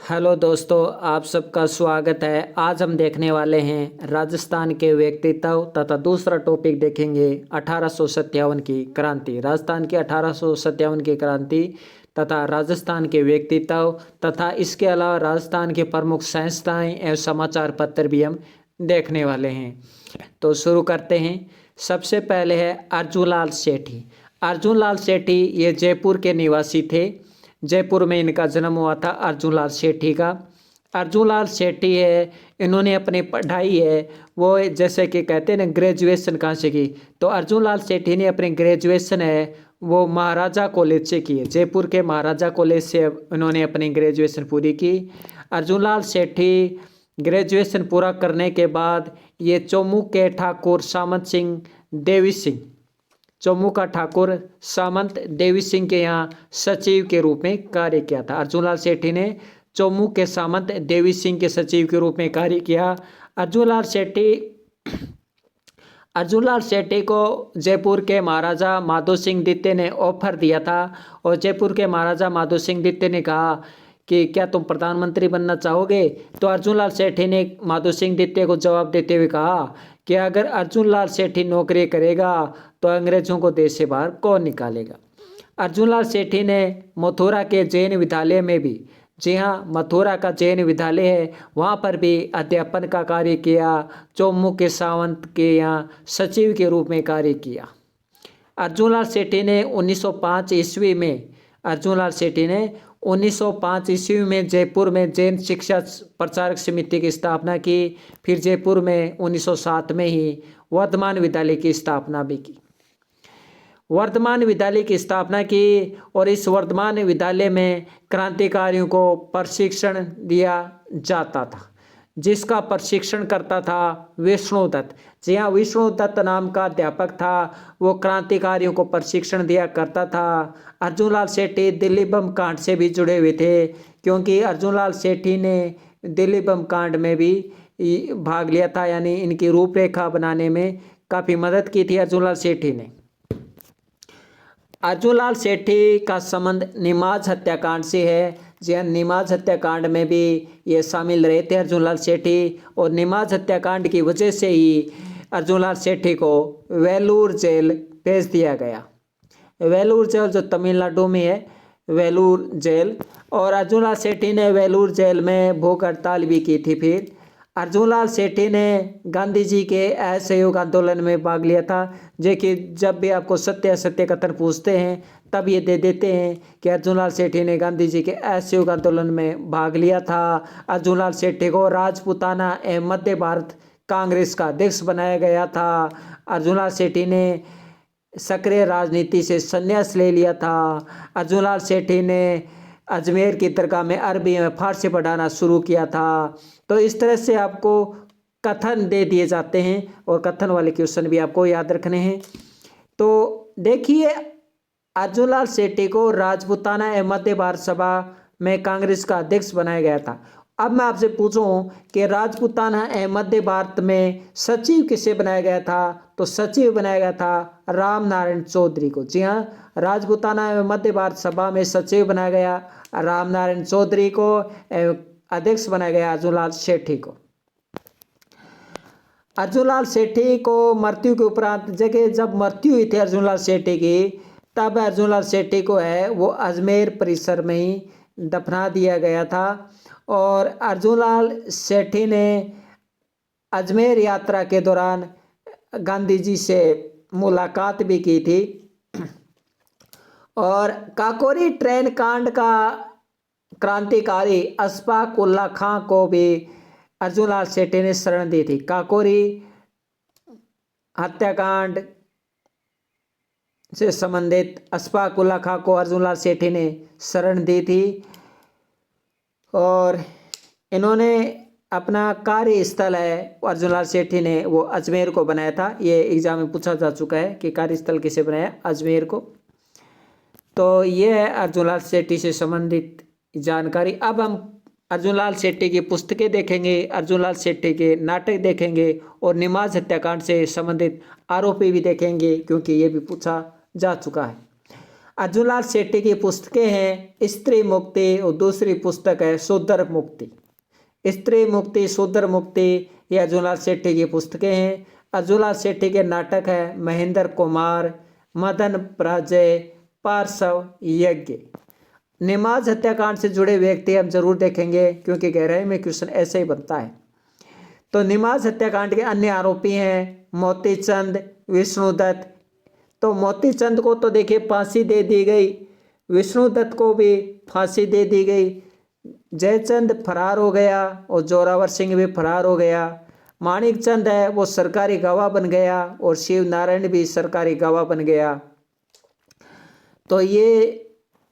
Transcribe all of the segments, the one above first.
Hello दोस्तों, आप सबका स्वागत है। आज हम देखने वाले हैं राजस्थान के व्यक्तित्व तथा दूसरा टॉपिक देखेंगे 1857 की क्रांति। राजस्थान की 1857 की क्रांति तथा राजस्थान के व्यक्तित्व तथा इसके अलावा राजस्थान के प्रमुख संस्थाएं एवं समाचार पत्र भी हम देखने वाले हैं। तो शुरू करते हैं। सबसे पहले है अर्जुनलाल सेठी। अर्जुनलाल सेठी ये जयपुर के निवासी थे। जयपुर में इनका जन्म हुआ था अर्जुनलाल सेठी का। अर्जुनलाल सेठी है, इन्होंने अपनी पढ़ाई है वो जैसे कि कहते हैं ना ग्रेजुएशन कहाँ से की, तो अर्जुनलाल सेठी ने अपनी ग्रेजुएशन है वो महाराजा कॉलेज से की है। जयपुर के महाराजा कॉलेज से इन्होंने अपनी ग्रेजुएशन पूरी की। अर्जुनलाल सेठी ग्रेजुएशन पूरा करने के बाद ये चौमू के ठाकुर सामंत सिंह देवी सिंह चौमू का ठाकुर सामंत देवी सिंह के यहाँ सचिव के रूप में कार्य किया था। अर्जुनलाल सेठी ने चौमू के सामंत देवी सिंह के सचिव के रूप में कार्य किया। अर्जुनलाल सेठी को जयपुर के महाराजा माधो सिंह द्वितीय ने ऑफर दिया था और जयपुर के महाराजा माधो सिंह द्वितीय ने कहा कि क्या तुम प्रधानमंत्री बनना चाहोगे। तो अर्जुनलाल सेठी ने माधो सिंह द्वितीय को जवाब देते हुए कहा कि अगर अर्जुनलाल सेठी नौकरी करेगा तो अंग्रेजों को देश से बाहर कौन निकालेगा। अर्जुनलाल सेठी ने मथुरा के जैन विद्यालय में भी, जी हाँ मथुरा का जैन विद्यालय है, वहाँ पर भी अध्यापन का कार्य किया। चौमू के सावंत के यहाँ सचिव के रूप में कार्य किया। अर्जुनलाल सेठी ने 1905 ईस्वी में जयपुर में जैन शिक्षा प्रचारक समिति की स्थापना की। फिर जयपुर में 1907 में ही वर्धमान विद्यालय की स्थापना भी की। वर्धमान विद्यालय की स्थापना की और इस वर्धमान विद्यालय में क्रांतिकारियों को प्रशिक्षण दिया जाता था, जिसका प्रशिक्षण करता था विष्णुदत्त। जी हाँ, विष्णुदत्त नाम का अध्यापक था, वो क्रांतिकारियों को प्रशिक्षण दिया करता था। अर्जुनलाल सेठी दिल्ली बम कांड से भी जुड़े हुए थे, क्योंकि अर्जुनलाल सेठी ने दिल्ली बम कांड में भी भाग लिया था, यानी इनकी रूपरेखा बनाने में काफ़ी मदद की थी अर्जुनलाल सेठी ने। अर्जुनलाल सेठी का संबंध निमाज हत्याकांड से है। जी हाँ, निमाज हत्याकांड में भी ये शामिल रहे थे अर्जुनलाल सेठी, और निमाज हत्याकांड की वजह से ही अर्जुनलाल सेठी को वेलूर जेल भेज दिया गया। वेलूर जेल जो तमिलनाडु में है, वेलूर जेल। और अर्जुनलाल सेठी ने वेलूर जेल में भूख हड़ताल भी की थी। फिर अर्जुनलाल सेठी ने गांधी जी के असहयोग आंदोलन में भाग लिया था। जो कि जब भी आपको सत्य असत्य कथन पूछते हैं तब ये दे देते हैं कि अर्जुनलाल सेठी ने गांधी जी के असहयोग आंदोलन में भाग लिया था। अर्जुनलाल सेठी को राजपूताना एवं मध्य भारत कांग्रेस का अध्यक्ष बनाया गया था। अर्जुनलाल सेठी ने सक्रिय राजनीति से संन्यास ले लिया था। अर्जुनलाल सेठी ने अजमेर की दरगाह में अरबी में फारसी पढ़ाना शुरू किया था। तो इस तरह से आपको कथन दे दिए जाते हैं और कथन वाले क्वेश्चन भी आपको याद रखने हैं। तो देखिए, अर्जुनलाल सेठी को राजपूताना एवं मध्य भारत सभा में कांग्रेस का अध्यक्ष बनाया गया था। अब मैं आपसे पूछूं कि राजपूताना एवं मध्य भारत में सचिव किसे बनाया गया था, तो सचिव बनाया गया था राम नारायण चौधरी को। जी हाँ, राजपूताना एवं मध्य भारत सभा में सचिव बनाया गया राम नारायण चौधरी को, एवं अध्यक्ष बनाया गया अर्जुनलाल सेठी को। अर्जुनलाल सेठी को मृत्यु के उपरांत जब मृत्यु हुई थी अर्जुनलाल सेठी की, तब अर्जुनलाल सेठी को है वो अजमेर परिसर में ही दफना दिया गया था। और अर्जुनलाल सेठी ने अजमेर यात्रा के दौरान गांधी जी से मुलाकात भी की थी। और काकोरी ट्रेन कांड का क्रांतिकारी अशफाक उल्ला खां को भी अर्जुनलाल सेठी ने शरण दी थी। काकोरी हत्याकांड से संबंधित अशफाक उल्ला खां को अर्जुनलाल सेठी ने शरण दी थी। और इन्होंने अपना कार्यस्थल है अर्जुनलाल सेठी ने वो अजमेर को बनाया था। ये एग्जाम में पूछा जा चुका है कि कार्यस्थल किसे बनाया, अजमेर को। तो ये है अर्जुनलाल सेठी से संबंधित जानकारी। अब हम अर्जुनलाल सेठी की पुस्तकें देखेंगे, अर्जुनलाल सेठी के नाटक देखेंगे और निमाज हत्याकांड से संबंधित आरोपी भी देखेंगे, क्योंकि ये भी पूछा जा चुका है। अर्जुनलाल शेट्टी की पुस्तकें हैं स्त्री मुक्ति और दूसरी पुस्तक है शूद्र मुक्ति। स्त्री मुक्ति शूद्र मुक्ति ये अर्जुनलाल शेट्टी की पुस्तकें हैं। अर्जुनलाल शेट्टी के नाटक है महेंद्र कुमार, मदन पराजय, पार्श्व यज्ञ। नमाज हत्याकांड से जुड़े व्यक्ति हम जरूर देखेंगे क्योंकि गहराई में क्वेश्चन ऐसे ही बनता है। तो नमाज हत्याकांड के अन्य आरोपी हैं मोतीचंद, विष्णुदत्त। तो मोतीचंद को तो देखिए फांसी दे दी गई, विष्णुदत्त को भी फांसी दे दी गई, जयचंद फरार हो गया और जोरावर सिंह भी फरार हो गया। माणिकचंद है वो सरकारी गवाह बन गया और शिव नारायण भी सरकारी गवाह बन गया। तो ये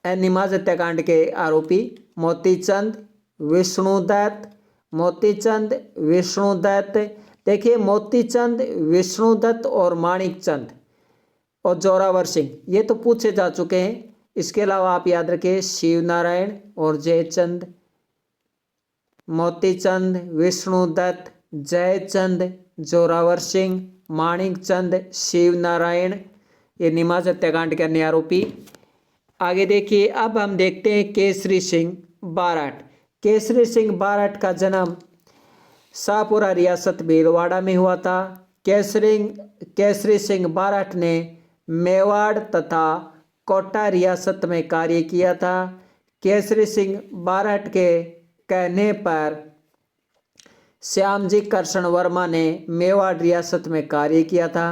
नमाज हत्याकांड के आरोपी मोतीचंद, विष्णुदत्त, मोतीचंद, विष्णुदत्त। देखिए मोतीचंद, विष्णुदत्त और माणिकचंद और जोरावर सिंह ये तो पूछे जा चुके हैं। इसके अलावा आप याद रखिए शिव नारायण और जयचंद, मोतीचंद, विष्णुदत्त, जयचंद, जोरावर सिंह, माणिकचंद, शिव नारायण ये नमाज हत्याकांड के अन्य आरोपी। आगे देखिए अब हम देखते हैं केसरी सिंह बारठ। केसरी सिंह बारठ का जन्म शाहपुरा रियासत भीलवाड़ा में हुआ था। केसरी सिंह बारठ ने मेवाड़ तथा कोटा रियासत में कार्य किया था। केसरी सिंह बारठ के कहने पर श्यामजी कृष्ण वर्मा ने मेवाड़ रियासत में कार्य किया था।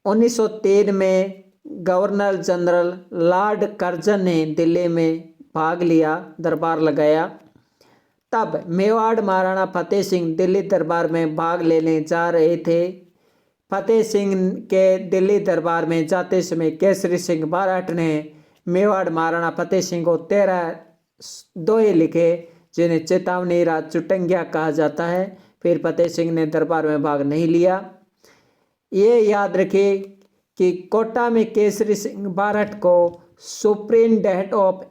1903 में गवर्नर जनरल लॉर्ड कर्जन ने दिल्ली में भाग लिया, दरबार लगाया। तब मेवाड़ महाराणा फतेह सिंह दिल्ली दरबार में भाग लेने जा रहे थे। फतेह सिंह के दिल्ली दरबार में जाते समय केसरी सिंह बारठ ने मेवाड़ महाराणा फतेह सिंह को 13 दोहे लिखे जिन्हें चेतावनी रात चुटंगिया कहा जाता है। फिर फतेह सिंह ने दरबार में भाग नहीं लिया। ये याद रखिए कि कोटा में केसरी सिंह बारठ को सुप्रिंटेंडेंट ऑफ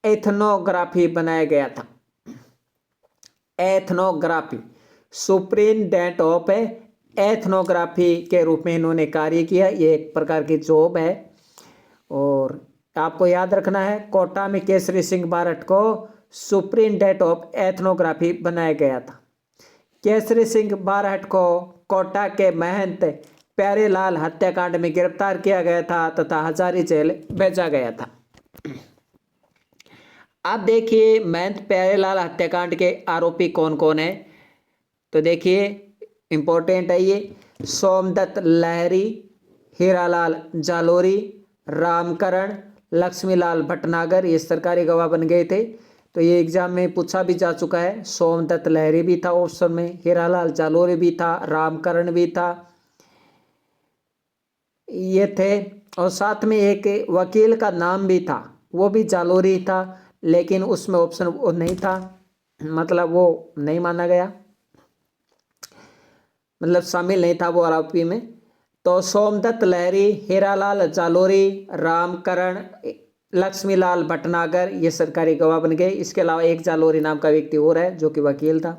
एथनोग्राफी बनाया गया था। एथनोग्राफी, सुप्रिंटेंडेंट ऑफ एथनोग्राफी के रूप में इन्होंने कार्य किया। ये एक प्रकार की जॉब है और आपको याद रखना है कोटा में केसरी सिंह बारठ को सुप्रिंटेंडेंट ऑफ एथनोग्राफी बनाया गया था। केसरी सिंह बारठ को कोटा के महंत प्यारेलाल हत्याकांड में गिरफ्तार किया गया था तथा हजारी जेल भेजा गया था। अब देखिए महंत प्यारेलाल हत्याकांड के आरोपी कौन कौन है। तो देखिए इंपॉर्टेंट है ये सोमदत्त लहरी, हीरालाल जालोरी, रामकरण, लक्ष्मीलाल भटनागर ये सरकारी गवाह बन गए थे। तो ये एग्जाम में पूछा भी जा चुका है। सोमदत्त लहरी भी था ऑप्शन में, हीरालाल जालोरी भी था, रामकरण भी था, ये थे। और साथ में एक वकील का नाम भी था, वो भी जालोरी था, लेकिन उसमें ऑप्शन वो नहीं था, मतलब वो नहीं माना गया, मतलब शामिल नहीं था वो आरोपी में। तो सोमदत्त लहरी, हीरालाल जालोरी, रामकरण, लक्ष्मीलाल भटनागर ये सरकारी गवाह बन गए। इसके अलावा एक जालोरी नाम का व्यक्ति और है जो कि वकील था।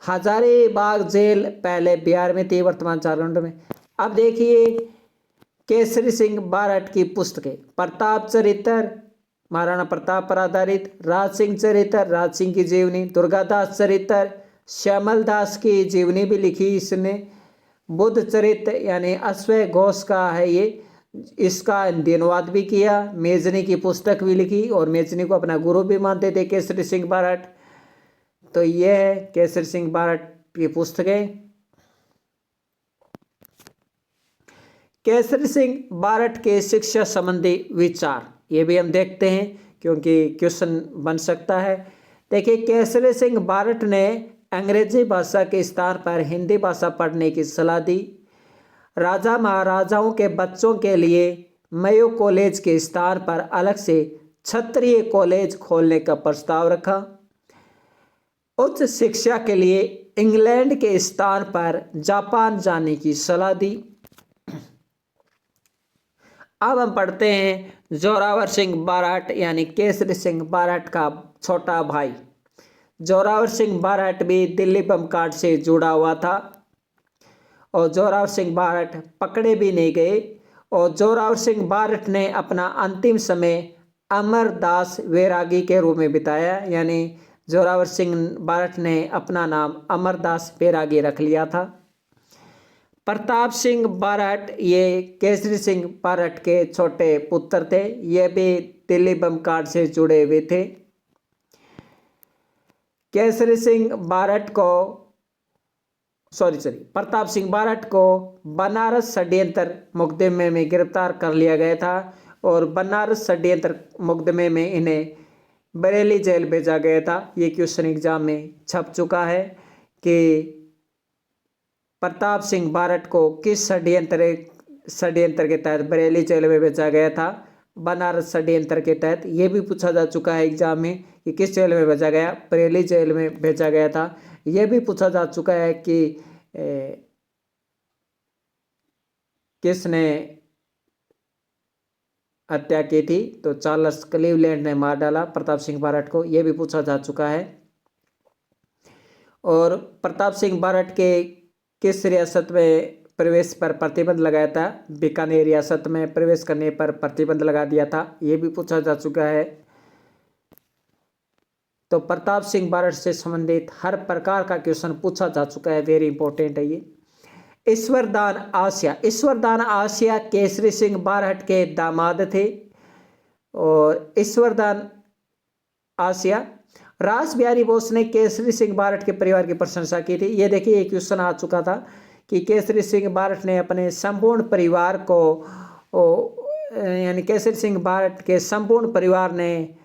हजारीबाग जेल पहले बिहार में थी, वर्तमान झारखंड में। अब देखिए केसरी सिंह बारठ की पुस्तकें प्रताप चरित्र महाराणा प्रताप पर आधारित, राज सिंह चरित्र राज सिंह की जीवनी, दुर्गादास चरित्र, श्यामल दास की जीवनी भी लिखी इसने, बुद्ध चरित्र यानी अश्व घोष का है ये, इसका अनुवाद भी किया, मेजनी की पुस्तक भी लिखी और मेजनी को अपना गुरु भी मानते थे केसरी सिंह बारठ। तो ये है केसरी सिंह बारठ की पुस्तकें। केसरी सिंह बारठ के शिक्षा संबंधी विचार ये भी हम देखते हैं क्योंकि क्वेश्चन बन सकता है। देखिए केसरी सिंह बारठ ने अंग्रेजी भाषा के स्थान पर हिंदी भाषा पढ़ने की सलाह दी। राजा महाराजाओं के बच्चों के लिए मेयो कॉलेज के स्थान पर अलग से क्षत्रिय कॉलेज खोलने का प्रस्ताव रखा। उच्च शिक्षा के लिए इंग्लैंड के स्थान पर जापान जाने की सलाह दी। अब हम पढ़ते हैं जोरावर सिंह बारठ यानी केसरी सिंह बारठ का छोटा भाई। जोरावर सिंह बारठ भी दिल्ली बम कांड से जुड़ा हुआ था और जोरावर सिंह बारठ पकड़े भी नहीं गए और जोरावर सिंह बारठ ने अपना अंतिम समय अमरदास वैरागी के रूप में बिताया, यानी जोरावर सिंह बारठ ने अपना नाम अमरदास वैरागी रख लिया था। प्रताप सिंह बारठ ये केसरी सिंह बारठ के छोटे पुत्र थे, ये भी दिल्ली बम कांड से जुड़े हुए थे। केसरी सिंह बारठ को प्रताप सिंह बारठ को बनारस षड्यंत्र मुकदमे में गिरफ्तार कर लिया गया था और बनारस षड्यंत्र मुकदमे में इन्हें बरेली जेल भेजा गया था। ये क्वेश्चन एग्जाम में छप चुका है कि प्रताप सिंह बारठ को किस षड्यंत्र के तहत बरेली जेल में भेजा गया था। बनारस षड्यंत्र के तहत ये भी पूछा जा चुका है एग्जाम में कि किस जेल में भेजा गया, बरेली जेल में भेजा गया था। यह भी पूछा जा चुका है कि किसने हत्या की थी, तो चार्ल्स क्लीवलैंड ने मार डाला प्रताप सिंह बारठ को, यह भी पूछा जा चुका है। और प्रताप सिंह बारठ के किस रियासत में प्रवेश पर प्रतिबंध लगाया था, बीकानेर रियासत में प्रवेश करने पर प्रतिबंध लगा दिया था, यह भी पूछा जा चुका है। तो प्रताप सिंह बारठ से संबंधित हर प्रकार का क्वेश्चन पूछा जा चुका है, वेरी इंपॉर्टेंट है ये। ईश्वरदान आसिया केसरी सिंह बारठ के दामाद थे और ईश्वरदान आसिया रास बिहारी बोस ने केसरी सिंह बारठ के परिवार की प्रशंसा की थी। ये देखिए एक क्वेश्चन आ चुका था कि केसरी सिंह बारठ ने अपने संपूर्ण परिवार को, यानी केसरी सिंह बारठ के संपूर्ण परिवार ने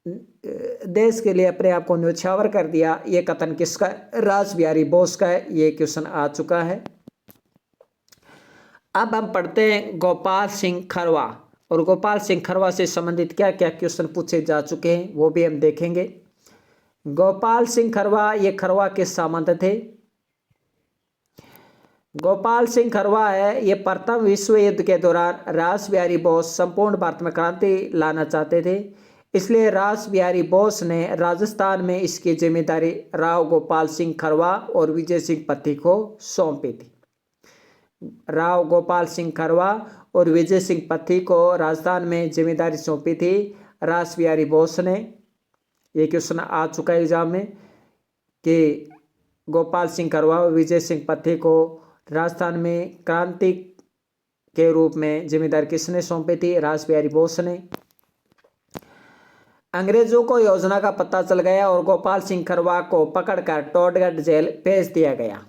देश के लिए अपने आप को न्यौछावर कर दिया। ये कथन किसका? रास बिहारी बोस का है। ये क्वेश्चन आ चुका है। अब हम पढ़ते हैं गोपाल सिंह खरवा, और गोपाल सिंह खरवा से संबंधित क्या क्या क्वेश्चन पूछे जा चुके हैं वो भी हम देखेंगे। गोपाल सिंह खरवा ये खरवा के सामंत थे। गोपाल सिंह खरवा है ये प्रथम विश्व युद्ध के दौरान रास बिहारी बोस संपूर्ण भारत में क्रांति लाना चाहते थे, इसलिए रास बिहारी बोस ने राजस्थान में इसकी जिम्मेदारी राव गोपाल सिंह खरवा और विजय सिंह पत्ती को सौंपी थी। राव गोपाल सिंह खरवा और विजय सिंह पत्ती को राजस्थान में जिम्मेदारी सौंपी थी रास बिहारी बोस ने। ये क्वेश्चन आ चुका है एग्जाम में कि गोपाल सिंह खरवा और विजय सिंह पत्ती को राजस्थान में क्रांति के रूप में जिम्मेदारी किसने सौंपी थी? रास बिहारी बोस ने। अंग्रेजों को योजना का पता चल गया और गोपाल सिंह खरवा को पकड़कर टोडगढ़ जेल भेज दिया गया।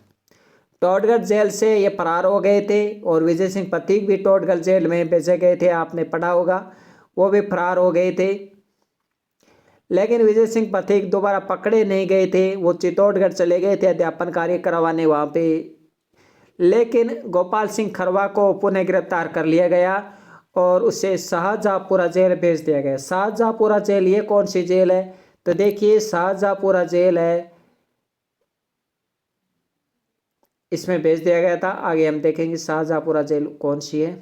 टोडगढ़ जेल से ये फरार हो गए थे और विजय सिंह पत्ती भी टोडगढ़ जेल में भेजे गए थे, आपने पढ़ा होगा, वो भी फरार हो गए थे। लेकिन विजय सिंह पत्ती दोबारा पकड़े नहीं गए थे, वो चित्तौड़गढ़ चले गए थे अध्यापन कार्य करवाने वहाँ पे। लेकिन गोपाल सिंह खरवा को पुनः गिरफ्तार कर लिया गया और उसे शाहजहाँपुरा जेल भेज दिया गया। शाहजहाँपुरा जेल ये कौन सी जेल है? तो देखिए शाहजहाँपुरा जेल है, इसमें भेज दिया गया था। आगे हम देखेंगे शाहजहाँपुरा जेल कौन सी है।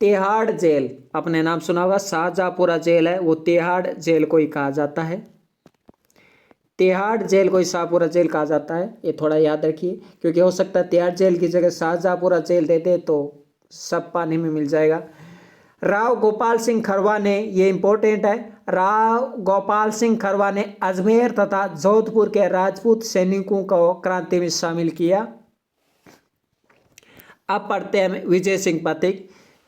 तिहाड़ जेल, आपने नाम सुना होगा, शाहजहाँपुरा जेल है वो तिहाड़ जेल को ही कहा जाता है। तिहाड़ जेल को ही शाहपुरा जेल कहा जाता है, ये थोड़ा याद रखिए, क्योंकि हो सकता है तिहाड़ जेल की जगह शाहजहाँपुरा जेल देते तो सब पानी में मिल जाएगा। राव गोपाल सिंह खरवा ने, ये इंपॉर्टेंट है, राव गोपाल सिंह खरवा ने अजमेर तथा जोधपुर के राजपूत सैनिकों को क्रांति में शामिल किया। अब पढ़ते हैं विजय सिंह पत्ती।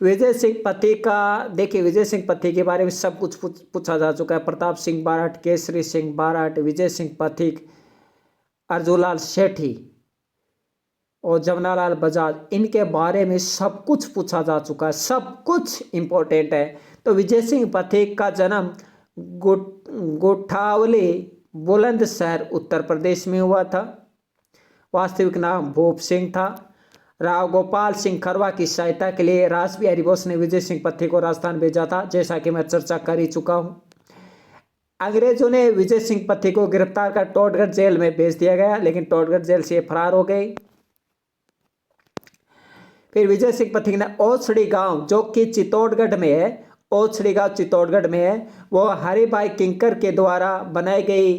विजय सिंह पत्ती का देखिए, विजय सिंह पत्ती के बारे में सब कुछ पूछा जा चुका है। प्रताप सिंह बारठ, केसरी सिंह बारठ, विजय सिंह पत्ती, अर्जुनलाल सेठी और जमनालाल बजाज, इनके बारे में सब कुछ पूछा जा चुका है, सब कुछ इंपॉर्टेंट है। तो विजय सिंह पत्ती का जन्म गोठावली बुलंदशहर उत्तर प्रदेश में हुआ था। वास्तविक नाम भूप सिंह था। राव गोपाल सिंह खरवा की सहायता के लिए रास बिहारी बोस ने विजय सिंह पत्ती को राजस्थान भेजा था, जैसा कि मैं चर्चा कर ही चुका हूं। अंग्रेजों ने विजय सिंह पत्ती को गिरफ्तार कर टोडगढ़ जेल में भेज दिया गया, लेकिन टोडगढ़ जेल से फरार हो गए। फिर विजय सिंह पत्ती ने ओछड़ी गांव, जो कि चित्तौड़गढ़ में है, ओछड़ी गांव चित्तौड़गढ़ में है, वो हरिभाई किंकर के द्वारा बनाई गई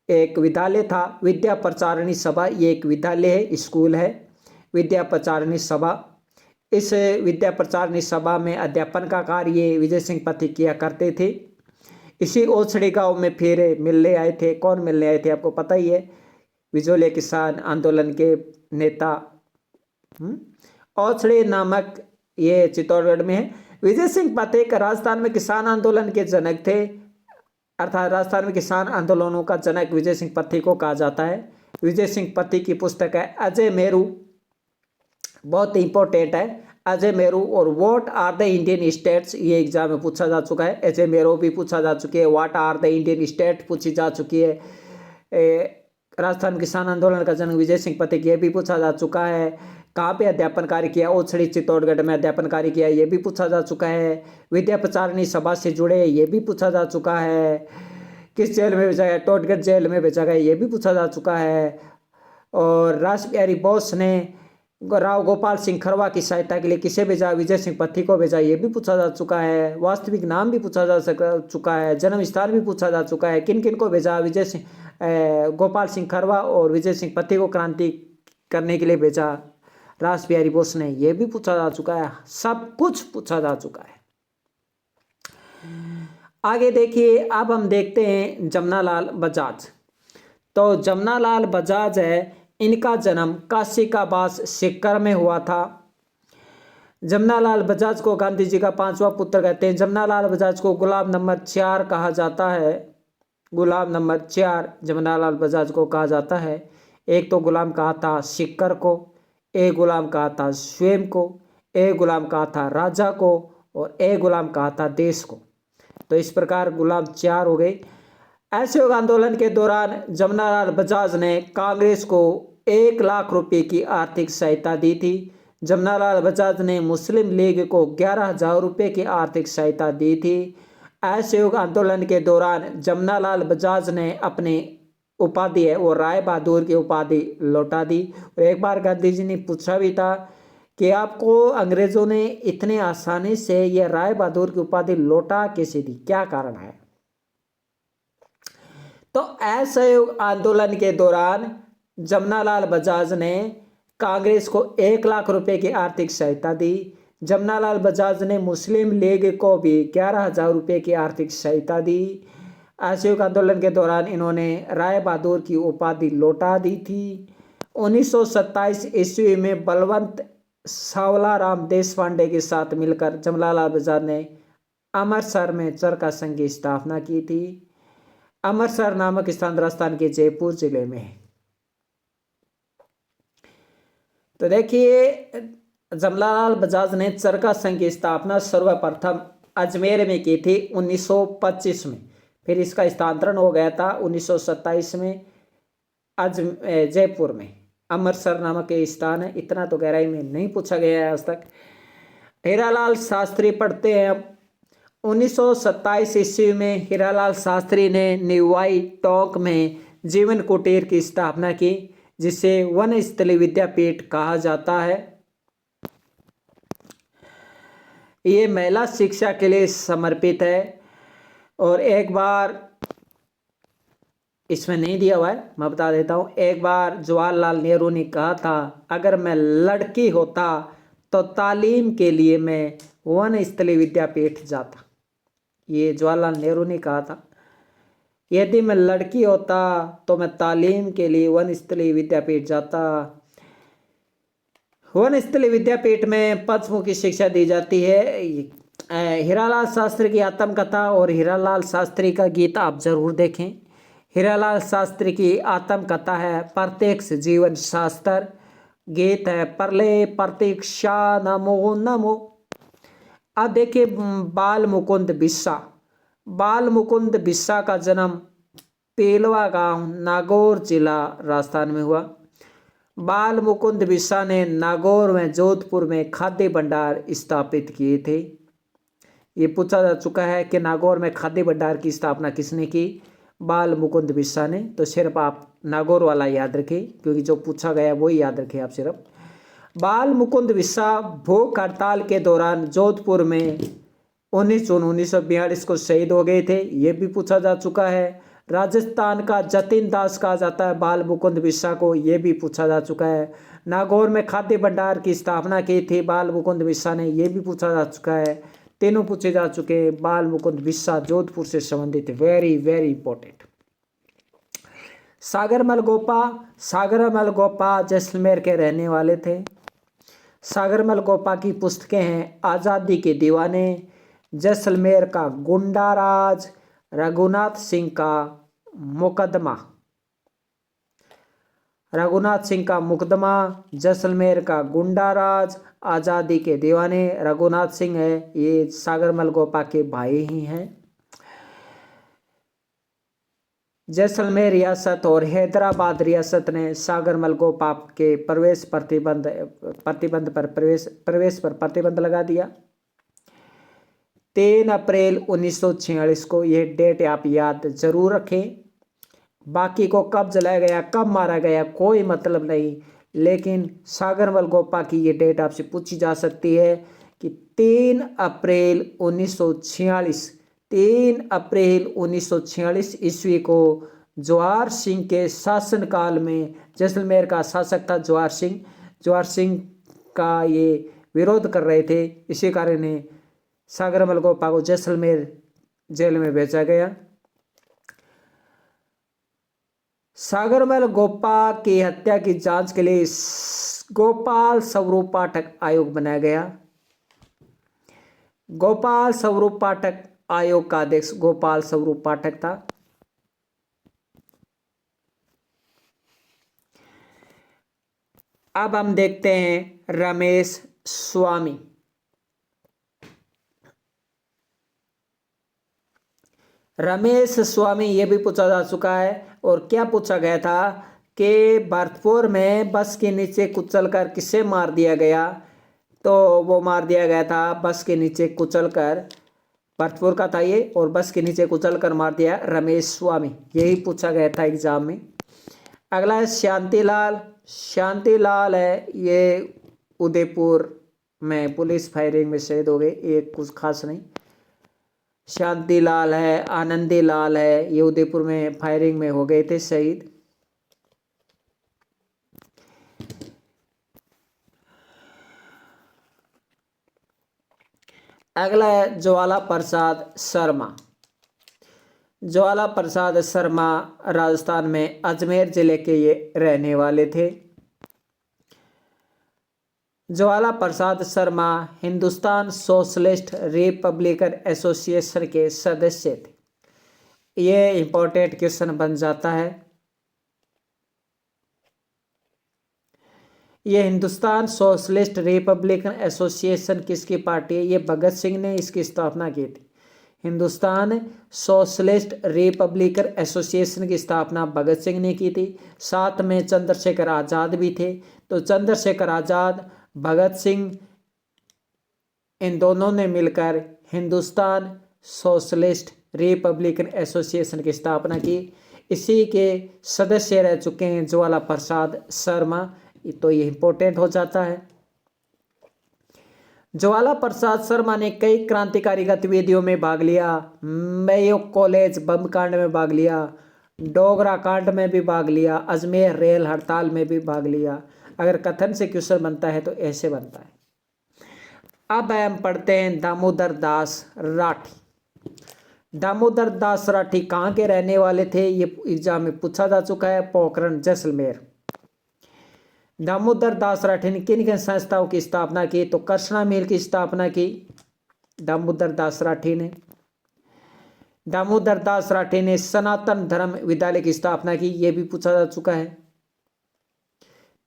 एक विद्यालय था। विद्या प्रचारिणी सभा, ये एक विद्यालय है, स्कूल है, विद्या प्रचारिणी सभा। इस विद्या प्रचारिणी सभा में अध्यापन का कार्य विजय सिंह पथिक किया करते थे। इसी ओछड़ी गांव में फिर मिलने आए थे। कौन मिलने आए थे आपको पता ही है, विजोले किसान आंदोलन के नेता। ओछड़ी नामक ये चित्तौड़गढ़ में है। विजय सिंह पथिक राजस्थान में किसान आंदोलन के जनक थे, अर्थात राजस्थान में किसान आंदोलनों का जनक विजय सिंह पथिक को कहा जाता है। विजय सिंह पथिक की पुस्तक है अजय मेरू, बहुत इंपॉर्टेंट है अजय मेरू। और what are the Indian states, ये एग्जाम में पूछा जा चुका है। अजय मेरू भी पूछा जा चुकी है। What are the Indian state पूछी जा चुकी है। राजस्थान किसान आंदोलन का जनक विजय सिंह पथिक, ये भी पूछा जा चुका है। कहाँ पे अध्यापन कार्य किया, ओछड़ी चित्तौड़गढ़ में अध्यापन कार्य किया, ये भी पूछा जा चुका है। विद्या प्रचारिणी सभा से जुड़े, ये भी पूछा जा चुका है। किस जेल में भेजा गया, टोटगढ़ जेल में भेजा गया, ये भी पूछा जा चुका है। और रासबिहारी बोस ने राव गोपाल सिंह खरवा की सहायता के लिए किसे भेजा, विजय सिंह पथिक को भेजा, ये भी पूछा जा चुका है। वास्तविक नाम भी पूछा जा चुका है। जन्म स्थान भी पूछा जा चुका है। किन किन को भेजा, विजय सिंह गोपाल सिंह खरवा और विजय सिंह पथिक को क्रांति करने के लिए भेजा रासबिहारी बोस ने, यह भी पूछा जा चुका है। सब कुछ पूछा जा चुका है। आगे देखिए, अब हम देखते हैं जमनालाल बजाज। तो जमनालाल बजाज है, इनका जन्म काशी का बास सीकर में हुआ था। जमनालाल बजाज को गांधी जी का 5वां पुत्र कहते हैं। जमनालाल बजाज को गुलाम नंबर 4 कहा जाता है। गुलाम नंबर 4 जमनालाल बजाज को कहा जाता है। एक तो गुलाम कहा था सीकर को, एक गुलाम कहा था स्वयं को, एक गुलाम कहा था राजा को, और एक गुलाम कहा था देश को। तो इस प्रकार गुलाम 4 हो गए। असहयोग आंदोलन के दौरान जमनालाल बजाज ने कांग्रेस को 1 लाख रुपए की आर्थिक सहायता दी थी। जमनालाल बजाज ने मुस्लिम लीग को 11,000 रुपये की आर्थिक सहायता दी थी। असहयोग आंदोलन के दौरान जमनालाल बजाज ने अपने उपाधि है वो राय बहादुर की उपाधि लौटा दी। और एक बार गांधी जी ने पूछा भी था कि आपको अंग्रेजों ने इतने आसानी से ये राय बहादुर की उपाधि लौटा कैसे दी, क्या कारण है। तो असहयोग आंदोलन के दौरान जमनालाल बजाज ने कांग्रेस को 1 लाख रुपए की आर्थिक सहायता दी। जमनालाल बजाज ने मुस्लिम लीग को भी 11,000 रुपये की आर्थिक सहायता दी। असहयोग आंदोलन के दौरान इन्होंने राय बहादुर की उपाधि लौटा दी थी। 1927 ईस्वी में बलवंत सावलाराम देशपांडे के साथ मिलकर जमनालाल बजाज ने अमृतसर में चरखा संघ की स्थापना की थी। अमृतसर नामक स्थान राजस्थान के जयपुर जिले में है। तो देखिए, जमनालाल बजाज ने चरखा संघ की स्थापना सर्वप्रथम अजमेर में की थी 1925 में। फिर इसका स्थानांतरण हो गया था 1927 में जयपुर में। अमृतसर नामक ये स्थान है। इतना तो गहराई में नहीं पूछा गया है आज तक। हीरालाल शास्त्री पढ़ते हैं अब। 1927 ईस्वी में हीरालाल शास्त्री ने निवाई टोंक में जीवन कुटीर की स्थापना की, जिसे वन स्थली विद्यापीठ कहा जाता है। ये महिला शिक्षा के लिए समर्पित है। और एक बार इसमें नहीं दिया हुआ है, मैं बता देता हूँ। एक बार जवाहरलाल नेहरू ने कहा था, अगर मैं लड़की होता तो तालीम के लिए मैं वन स्थली विद्यापीठ जाता। ये जवाहरलाल नेहरू ने कहा था, यदि मैं लड़की होता तो मैं तालीम के लिए वन स्थली विद्यापीठ जाता। वन स्थली विद्यापीठ में पंचमुखी शिक्षा दी जाती है। हीरालाल शास्त्री की आत्मकथा और हीरालाल शास्त्री का गीत आप जरूर देखें। हीरालाल शास्त्री की आत्मकथा है प्रत्यक्ष जीवन शास्त्र, गीत है परले प्रतीक्षा नमो नमो। अब देखिए, बाल मुकुंद बिस्सा। बाल मुकुंद बिस्सा का जन्म पेलवा गांव, नागौर जिला, राजस्थान में हुआ। बाल मुकुंद बिस्सा ने नागौर में जोधपुर में खाद्य भंडार स्थापित किए थे। ये पूछा जा चुका है कि नागौर में खाद्य भंडार की स्थापना किसने की, बाल मुकुंद बिस्सा ने। तो सिर्फ आप नागौर वाला याद रखें, क्योंकि जो पूछा गया वही याद रखें आप सिर्फ। बाल मुकुंद बिस्सा भूख हड़ताल के दौरान जोधपुर में 19 जून 1942 को शहीद हो गए थे, ये भी पूछा जा चुका है। राजस्थान का जतिन दास कहा जाता है बाल मुकुंद बिस्सा को, ये भी पूछा जा चुका है। नागौर में खाद्य भंडार की स्थापना की थी बाल मुकुंद बिस्सा ने, ये भी पूछा जा चुका है। तीनों पूछे जा चुके हैं। बाल मुकुंद बिस्सा जोधपुर से संबंधित, very very important. Sagarmal Gopa Jaisalmer के रहने वाले थे। सागरमल गोपा की पुस्तकें हैं आज़ादी के दीवाने, जैसलमेर का गुंडाराज, रघुनाथ सिंह का मुकदमा, जैसलमेर का गुंडाराज, आज़ादी के दीवाने। रघुनाथ सिंह है, ये सागरमल गोपा के भाई ही हैं। जैसलमेर रियासत और हैदराबाद रियासत ने सागरमल गोपा के प्रवेश पर प्रतिबंध लगा दिया। 3 अप्रैल 1946 को, यह डेट आप याद जरूर रखें। बाकी को कब जलाया गया, कब मारा गया, कोई मतलब नहीं, लेकिन सागरमल गोपा की ये डेट आपसे पूछी जा सकती है कि 3 अप्रैल 1946 ईस्वी को जवाहर सिंह के शासनकाल में, जैसलमेर का शासक था जवाहर सिंह का ये विरोध कर रहे थे, इसी कारण सागरमल गोपा को जैसलमेर जेल में भेजा गया। सागरमल गोपा की हत्या की जांच के लिए गोपाल स्वरूप पाठक आयोग बनाया गया। गोपाल स्वरूप पाठक आयोग का अध्यक्ष गोपाल स्वरूप पाठक था। अब हम देखते हैं रमेश स्वामी। रमेश स्वामी ये भी पूछा जा चुका है। और क्या पूछा गया था कि भरतपुर में बस के नीचे कुचलकर किसे मार दिया गया, तो वो मार दिया गया था बस के नीचे कुचलकर, भरतपुर का था ये, और बस के नीचे कुचलकर मार दिया रमेश स्वामी, यही पूछा गया था एग्जाम में। अगला है शांतिलाल है, ये उदयपुर में पुलिस फायरिंग में शहीद हो गए, ये कुछ खास नहीं। शांतिलाल है, आनंदीलाल है, ये उदयपुर में फायरिंग में हो गए थे शहीद। अगला है ज्वाला प्रसाद शर्मा। ज्वाला प्रसाद शर्मा राजस्थान में अजमेर जिले के ये रहने वाले थे। Jwala Prasad Sharma Hindustan Socialist Republican Association के सदस्य थे। ये इंपॉर्टेंट क्वेश्चन बन जाता है। ये हिंदुस्तान सोशलिस्ट रिपब्लिकन एसोसिएशन किसकी पार्टी है? ये भगत सिंह ने इसकी स्थापना की थी। हिंदुस्तान सोशलिस्ट रिपब्लिकन एसोसिएशन की स्थापना भगत सिंह ने की थी। साथ में चंद्रशेखर आज़ाद भी थे। तो चंद्रशेखर आज़ाद, भगत सिंह, इन दोनों ने मिलकर हिंदुस्तान सोशलिस्ट रिपब्लिकन एसोसिएशन की स्थापना की। इसी के सदस्य रह चुके हैं ज्वाला प्रसाद शर्मा, तो ये इंपॉर्टेंट हो जाता है। ज्वाला प्रसाद शर्मा ने कई क्रांतिकारी गतिविधियों में भाग लिया। मेयो कॉलेज बम कांड में भाग लिया, डोगरा कांड में भी भाग लिया, अजमेर रेल हड़ताल में भी भाग लिया। अगर कथन से क्वेश्चन बनता है तो ऐसे बनता है। अब हम पढ़ते हैं दामोदर दास राठी। दामोदर दास राठी कहाँ के रहने वाले थे? ये एग्जाम में पूछा जा चुका है। पोखरण जैसलमेर। दामोदर दास राठी ने किन किन संस्थाओं की स्थापना की? तो कृष्णा मिल की स्थापना की दामोदर दास राठी ने। दामोदर दास राठी ने सनातन धर्म विद्यालय की स्थापना की, ये भी पूछा जा चुका है।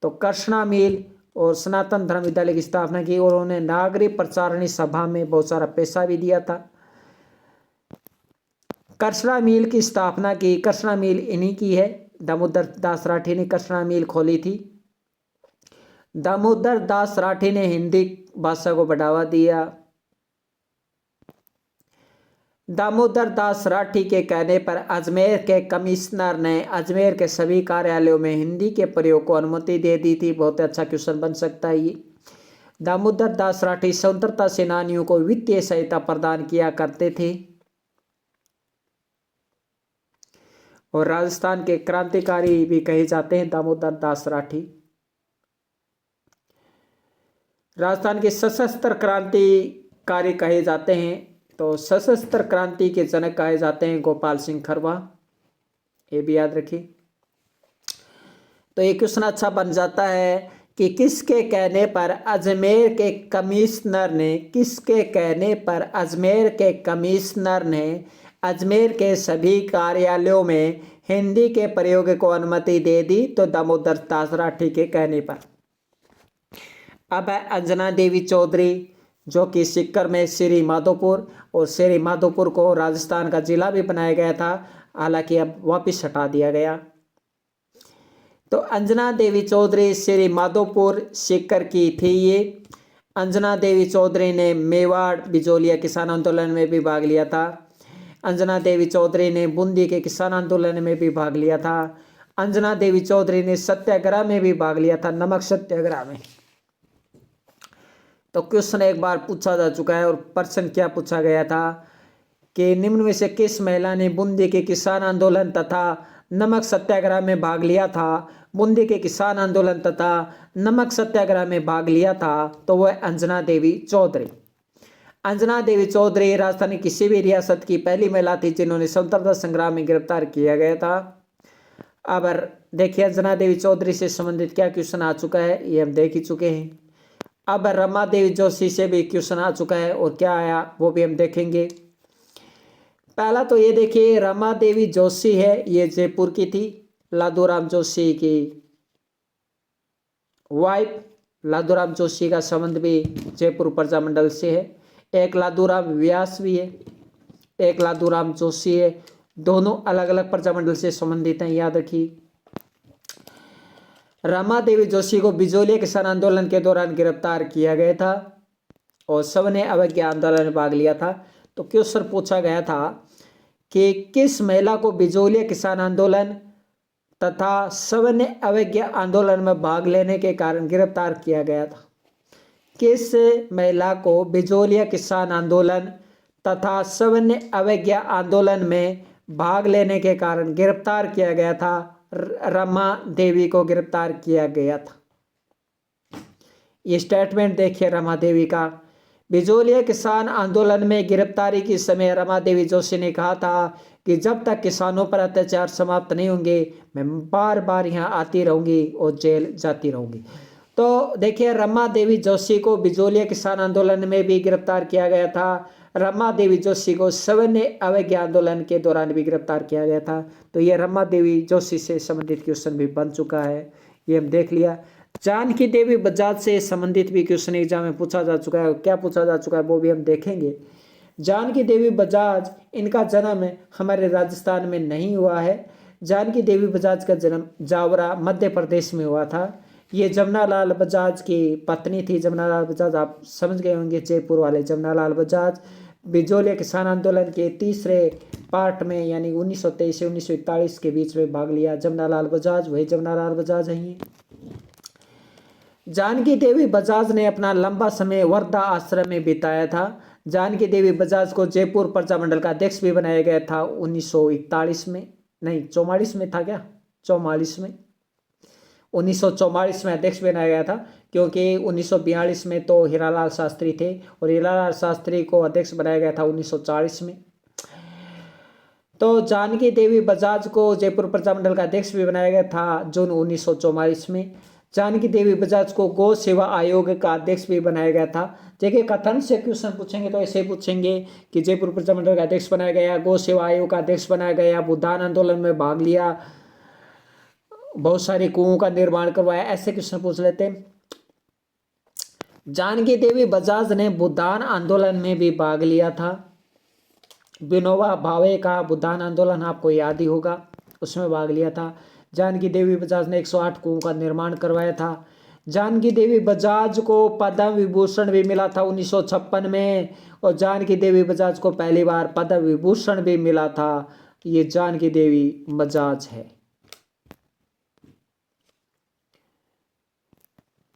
तो कृष्णा मिल और सनातन धर्म विद्यालय की स्थापना की, और उन्होंने नागरिक प्रचारणी सभा में बहुत सारा पैसा भी दिया था। कृष्णा मिल की स्थापना की, कृष्णा मिल इन्हीं की है। दामोदर दास राठी ने कृष्णा मिल खोली थी। दामोदर दास राठी ने हिंदी भाषा को बढ़ावा दिया। दामोदर दास राठी के कहने पर अजमेर के कमिश्नर ने अजमेर के सभी कार्यालयों में हिंदी के प्रयोग को अनुमति दे दी थी। बहुत अच्छा क्वेश्चन बन सकता है ये। दामोदर दास राठी स्वतंत्रता सेनानियों को वित्तीय सहायता प्रदान किया करते थे। और राजस्थान के क्रांतिकारी भी कहे जाते हैं दामोदर दास राठी। राजस्थान के सशस्त्र क्रांतिकारी कहे जाते हैं, तो सशस्त्र क्रांति के जनक कहे जाते हैं गोपाल सिंह खरवा, ये भी याद रखिए। तो ये क्वेश्चन अच्छा बन जाता है कि किसके कहने पर अजमेर के कमिश्नर ने, किसके कहने पर अजमेर के कमिश्नर ने अजमेर के सभी कार्यालयों में हिंदी के प्रयोग को अनुमति दे दी? तो दामोदर दास राठी के कहने पर। अब है अंजना देवी चौधरी, जो कि सीकर में श्री माधोपुर, और श्री माधोपुर को राजस्थान का जिला भी बनाया गया था, हालांकि अब वापस हटा दिया गया। तो अंजना देवी चौधरी श्री माधोपुर सीकर की थी। ये अंजना देवी चौधरी ने मेवाड़ बिजोलिया किसान आंदोलन में भी भाग लिया था। अंजना देवी चौधरी ने बूंदी के किसान आंदोलन में भी भाग लिया था। अंजना देवी चौधरी ने सत्याग्रह में भी भाग लिया था, नमक सत्याग्रह में। तो क्वेश्चन एक बार पूछा जा चुका है, और प्रश्न क्या पूछा गया था कि निम्न में से किस महिला ने बूंदी के किसान आंदोलन तथा नमक सत्याग्रह में भाग लिया था? बूंदी के किसान आंदोलन तथा नमक सत्याग्रह में भाग लिया था, तो वह अंजना देवी चौधरी। अंजना देवी चौधरी राजस्थान की किसी भी रियासत की पहली महिला थी जिन्होंने स्वतंत्रता संग्राम में गिरफ्तार किया गया था। अब देखिए अंजना देवी चौधरी से संबंधित क्या क्वेश्चन आ चुका है, ये हम देख ही चुके हैं। अब रमा देवी जोशी से भी क्वेश्चन आ चुका है, और क्या आया वो भी हम देखेंगे। पहला तो ये देखिए, रमा देवी जोशी है, ये जयपुर की थी, लादूराम जोशी की वाइफ। लादूराम जोशी का संबंध भी जयपुर प्रजामंडल से है। एक लादूराम व्यास भी है, एक लादूराम जोशी है, दोनों अलग अलग प्रजामंडल से संबंधित हैं, याद रखिए। रमा देवी जोशी को बिजोलिया किसान आंदोलन के दौरान गिरफ्तार किया गया था, और सबने अवज्ञा आंदोलन में भाग लिया था। तो क्वेश्चन पूछा गया था कि किस महिला को बिजोलिया किसान आंदोलन तथा सवर्ण अवज्ञा आंदोलन में भाग लेने के कारण गिरफ्तार किया गया था? किस महिला को बिजोलिया किसान आंदोलन तथा सवर्ण अवज्ञा आंदोलन में भाग लेने के कारण गिरफ्तार किया गया था? रमा देवी को गिरफ्तार किया गया था। ये स्टेटमेंट देखिए रमा देवी का। बिजोलिया किसान आंदोलन में गिरफ्तारी के समय रमा देवी जोशी ने कहा था कि जब तक किसानों पर अत्याचार समाप्त नहीं होंगे, मैं बार बार यहाँ आती रहूंगी और जेल जाती रहूंगी। तो देखिए रमा देवी जोशी को बिजोलिया किसान आंदोलन में भी गिरफ्तार किया गया था। रमा देवी जोशी को सवर्ण अवज्ञा आंदोलन के दौरान भी गिरफ्तार किया गया था। तो ये रमा देवी जोशी से संबंधित क्वेश्चन भी बन चुका है, ये हम देख लिया। जानकी देवी बजाज से संबंधित भी क्वेश्चन एग्जाम में पूछा जा चुका है, क्या पूछा जा चुका है वो भी हम देखेंगे। जानकी देवी बजाज, इनका जन्म हमारे राजस्थान में नहीं हुआ है। जानकी देवी बजाज का जन्म जावरा मध्य प्रदेश में हुआ था। ये जमनालाल बजाज की पत्नी थी। जमनालाल बजाज आप समझ गए होंगे, जयपुर वाले जमनालाल बजाज। बिजोलिया किसान आंदोलन के तीसरे पार्ट में यानी 1923 से 1941 के बीच में भाग लिया जमनालाल बजाज, वही जमनालाल बजाज है। जानकी देवी बजाज ने अपना लंबा समय वर्धा आश्रम में बिताया था। जानकी देवी बजाज को जयपुर प्रजामंडल का अध्यक्ष भी बनाया गया था 1941 में, नहीं 44 में था क्या, 44 में, 1944 में अध्यक्ष बनाया गया था, क्योंकि 1942 में तो हीरालाल शास्त्री थे और हीरालाल शास्त्री को अध्यक्ष बनाया गया था 1940 में। तो जानकी देवी बजाज को जयपुर प्रजामंडल का अध्यक्ष भी बनाया गया था जून 1944 में। जानकी देवी बजाज को गौ सेवा आयोग का अध्यक्ष भी बनाया गया था। देखिए कथन से क्वेश्चन पूछेंगे तो ऐसे पूछेंगे कि जयपुर प्रजामंडल का अध्यक्ष बनाया गया, गौ सेवा आयोग का अध्यक्ष बनाया गया, भूदान आंदोलन में भाग लिया, बहुत सारे कुओं का निर्माण करवाया, ऐसे क्वेश्चन पूछ लेते हैं। जानकी देवी बजाज ने भूदान आंदोलन में भी भाग लिया था। विनोबा भावे का भूदान आंदोलन आपको याद ही होगा, उसमें भाग लिया था। जानकी देवी बजाज ने 108 कुओं का निर्माण करवाया था। जानकी देवी बजाज को पद्म विभूषण भी मिला था 1956 में, और जानकी देवी बजाज को पहली बार पद्म विभूषण भी मिला था। ये जानकी देवी बजाज है।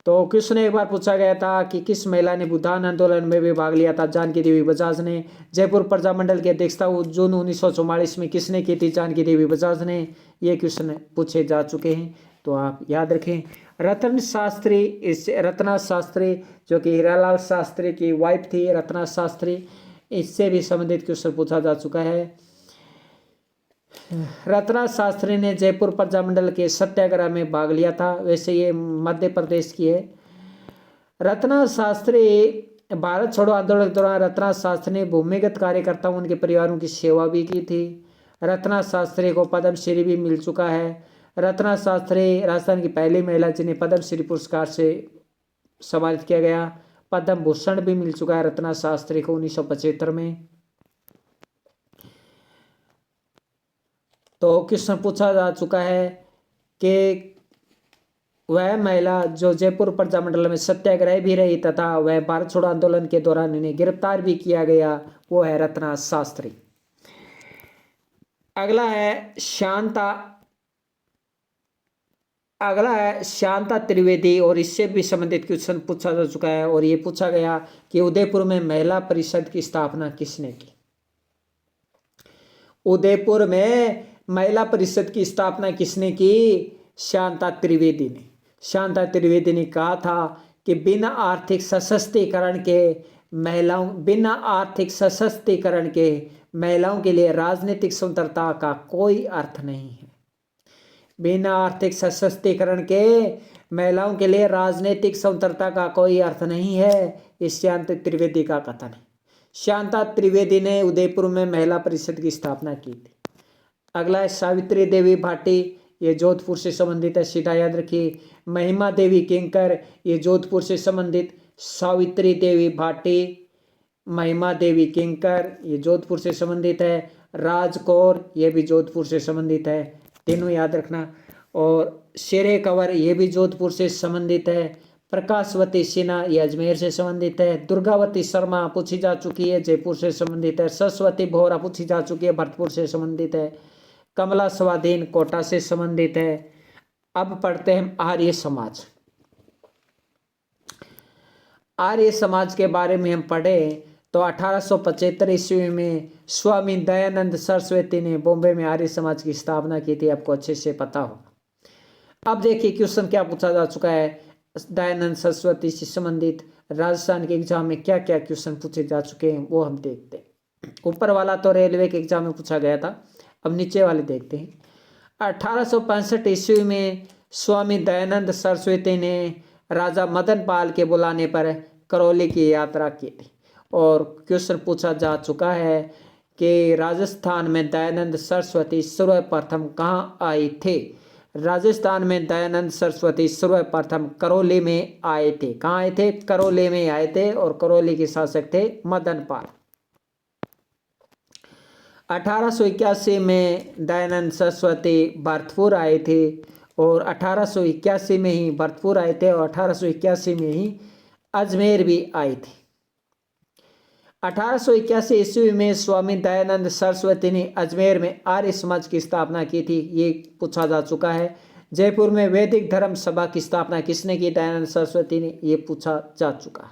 तो क्वेश्चन एक बार पूछा गया था कि किस महिला ने भूदान आंदोलन में भी भाग लिया था? जानकी देवी बजाज ने। जयपुर प्रजामंडल की अध्यक्षता जून 1944 में किसने की थी? जानकी देवी बजाज ने। ये क्वेश्चन पूछे जा चुके हैं, तो आप याद रखें। रत्न शास्त्री, रत्ना शास्त्री जो कि हीरालाल शास्त्री की वाइफ थी, रत्ना शास्त्री, इससे भी संबंधित क्वेश्चन पूछा जा चुका है। रत्ना शास्त्री ने जयपुर प्रजामंडल के सत्याग्रह में भाग लिया था, वैसे ये मध्य प्रदेश की है। रत्ना शास्त्री भारत छोड़ो आंदोलन के दौरान रत्ना शास्त्री ने भूमिगत कार्यकर्ताओं उनके परिवारों की सेवा भी की थी। रत्ना शास्त्री को पद्मश्री भी मिल चुका है। रत्ना शास्त्री राजस्थान की पहली महिला जिन्हें पद्मश्री पुरस्कार से सम्मानित किया गया। पद्म भूषण भी मिल चुका है रत्ना शास्त्री को 1975 में। तो क्वेश्चन पूछा जा चुका है कि वह महिला जो जयपुर प्रजामंडल में सत्याग्रह भी रही तथा वह भारत छोड़ो आंदोलन के दौरान इन्हें गिरफ्तार भी किया गया, वो है रत्ना शास्त्री। अगला है शांता त्रिवेदी, और इससे भी संबंधित क्वेश्चन पूछा जा चुका है। और ये पूछा गया कि उदयपुर में महिला परिषद की स्थापना किसने की? उदयपुर में महिला परिषद की स्थापना किसने की? शांता त्रिवेदी ने। शांता त्रिवेदी ने कहा था कि बिना आर्थिक सशक्तिकरण के महिलाओं के लिए राजनीतिक स्वतंत्रता का कोई अर्थ नहीं है। बिना आर्थिक सशक्तिकरण के महिलाओं के लिए राजनीतिक स्वतंत्रता का कोई अर्थ नहीं है, ये शांता त्रिवेदी का कथन है। शांता त्रिवेदी ने उदयपुर में महिला परिषद की स्थापना की थी। अगला है सावित्री देवी भाटी, ये जोधपुर से संबंधित है, सीधा याद रखिए। महिमा देवी किंकर, ये जोधपुर से संबंधित। सावित्री देवी भाटी, महिमा देवी किंकर, ये जोधपुर से संबंधित है। राजकौर, ये भी जोधपुर से संबंधित है, तीनों याद रखना। और शेरे कंवर, ये भी जोधपुर से संबंधित है। प्रकाशवती सिन्हा, ये अजमेर से संबंधित है। दुर्गावती शर्मा पूछी जा चुकी है, जयपुर से संबंधित है। सरस्वती बोहरा पूछी जा चुकी है, भरतपुर से संबंधित है। कमला स्वाधीन कोटा से संबंधित है। अब पढ़ते हैं आर्य समाज। आर्य समाज के बारे में हम पढ़े तो 1875 ईस्वी में स्वामी दयानंद सरस्वती ने बॉम्बे में आर्य समाज की स्थापना की थी, आपको अच्छे से पता हो। अब देखिए क्वेश्चन क्या पूछा जा चुका है दयानंद सरस्वती से संबंधित। राजस्थान के एग्जाम में क्या क्या क्वेश्चन पूछे जा चुके हैं वो हम देखते हैं। ऊपर वाला तो रेलवे के एग्जाम में पूछा गया था, अब नीचे वाले देखते हैं। 1865 ईस्वी में स्वामी दयानंद सरस्वती ने राजा मदन पाल के बुलाने पर करौली की यात्रा की थी। और क्वेश्चन पूछा जा चुका है कि राजस्थान में दयानंद सरस्वती सर्वप्रथम कहाँ आए थे? राजस्थान में दयानंद सरस्वती सर्वप्रथम करौली में आए थे। कहाँ आए थे? करौली में आए थे, और करौली के शासक थे मदन पाल। 1881 में दयानंद सरस्वती भरतपुर आए थे, और 1881 में ही भरतपुर आए थे, और 1881 में ही अजमेर भी आए थे। 1881 ईस्वी में स्वामी दयानंद सरस्वती ने अजमेर में आर्य समाज की स्थापना की थी, ये पूछा जा चुका है। जयपुर में वैदिक धर्म सभा की स्थापना किसने की? दयानंद सरस्वती ने, ये पूछा जा चुका है।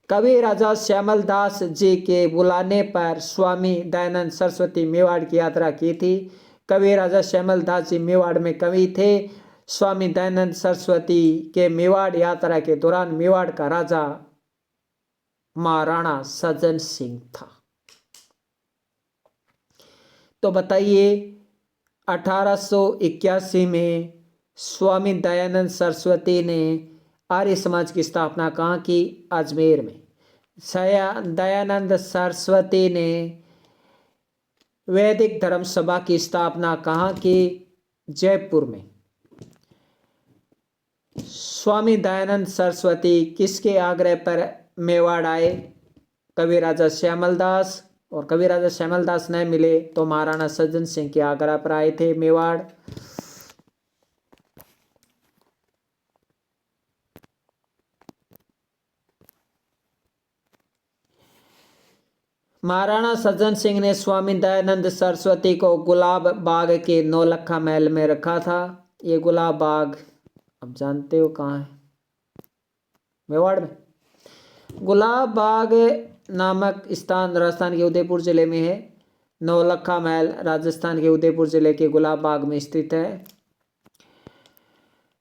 कवि राजा श्यामल दास जी के बुलाने पर स्वामी दयानंद सरस्वती मेवाड़ की यात्रा की थी। कवि राजा श्यामल दास जी मेवाड़ में कवि थे। स्वामी दयानंद सरस्वती के मेवाड़ यात्रा के दौरान मेवाड़ का राजा महाराणा सज्जन सिंह था। तो बताइए 1881 में स्वामी दयानंद सरस्वती ने आर्य समाज की स्थापना कहाँ की? अजमेर में। दयानंद सरस्वती ने वैदिक धर्म सभा की स्थापना कहाँ की? जयपुर में। स्वामी दयानंद सरस्वती किसके आग्रह पर मेवाड़ आए? कवि राजा श्यामल दास, और कवि राजा श्यामल दास नहीं मिले तो महाराणा सज्जन सिंह के आग्रह पर आए थे मेवाड़। महाराणा सज्जन सिंह ने स्वामी दयानंद सरस्वती को गुलाब बाग के नौलखा महल में रखा था। ये गुलाब बाग अब जानते हो कहाँ है? मेवाड़ में। गुलाब बाग नामक स्थान राजस्थान के उदयपुर जिले में है। नौलखा महल राजस्थान के उदयपुर जिले के गुलाब बाग में स्थित है।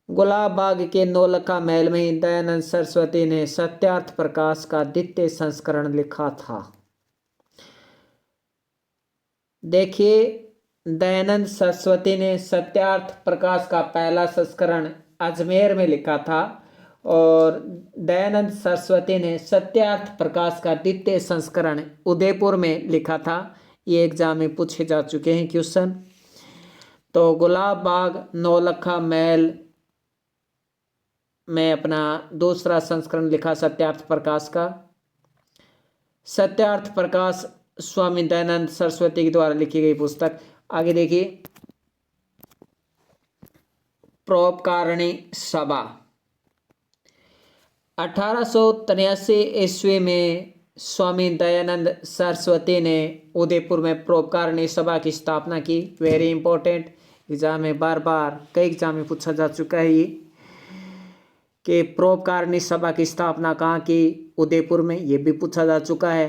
गुलाब बाग के नौलखा महल में ही दयानंद सरस्वती ने सत्यार्थ प्रकाश का द्वितीय संस्करण लिखा था। देखिए, दयानंद सरस्वती ने सत्यार्थ प्रकाश का पहला संस्करण अजमेर में लिखा था और दयानंद सरस्वती ने सत्यार्थ प्रकाश का द्वितीय संस्करण उदयपुर में लिखा था। ये एग्जाम में पूछे जा चुके हैं क्वेश्चन। तो गुलाब बाग नौलखा महल में अपना दूसरा संस्करण लिखा सत्यार्थ प्रकाश का। सत्यार्थ प्रकाश स्वामी दयानंद सरस्वती के द्वारा लिखी गई पुस्तक। आगे देखिए, परोपकारिणी सभा 1883 ईस्वी में स्वामी दयानंद सरस्वती ने उदयपुर में परोपकारिणी सभा की स्थापना की। वेरी इंपॉर्टेंट, एग्जाम में बार बार कई एग्जाम में पूछा जा चुका है ये कि परोपकारिणी सभा की स्थापना कहाँ की, उदयपुर में। ये भी पूछा जा चुका है।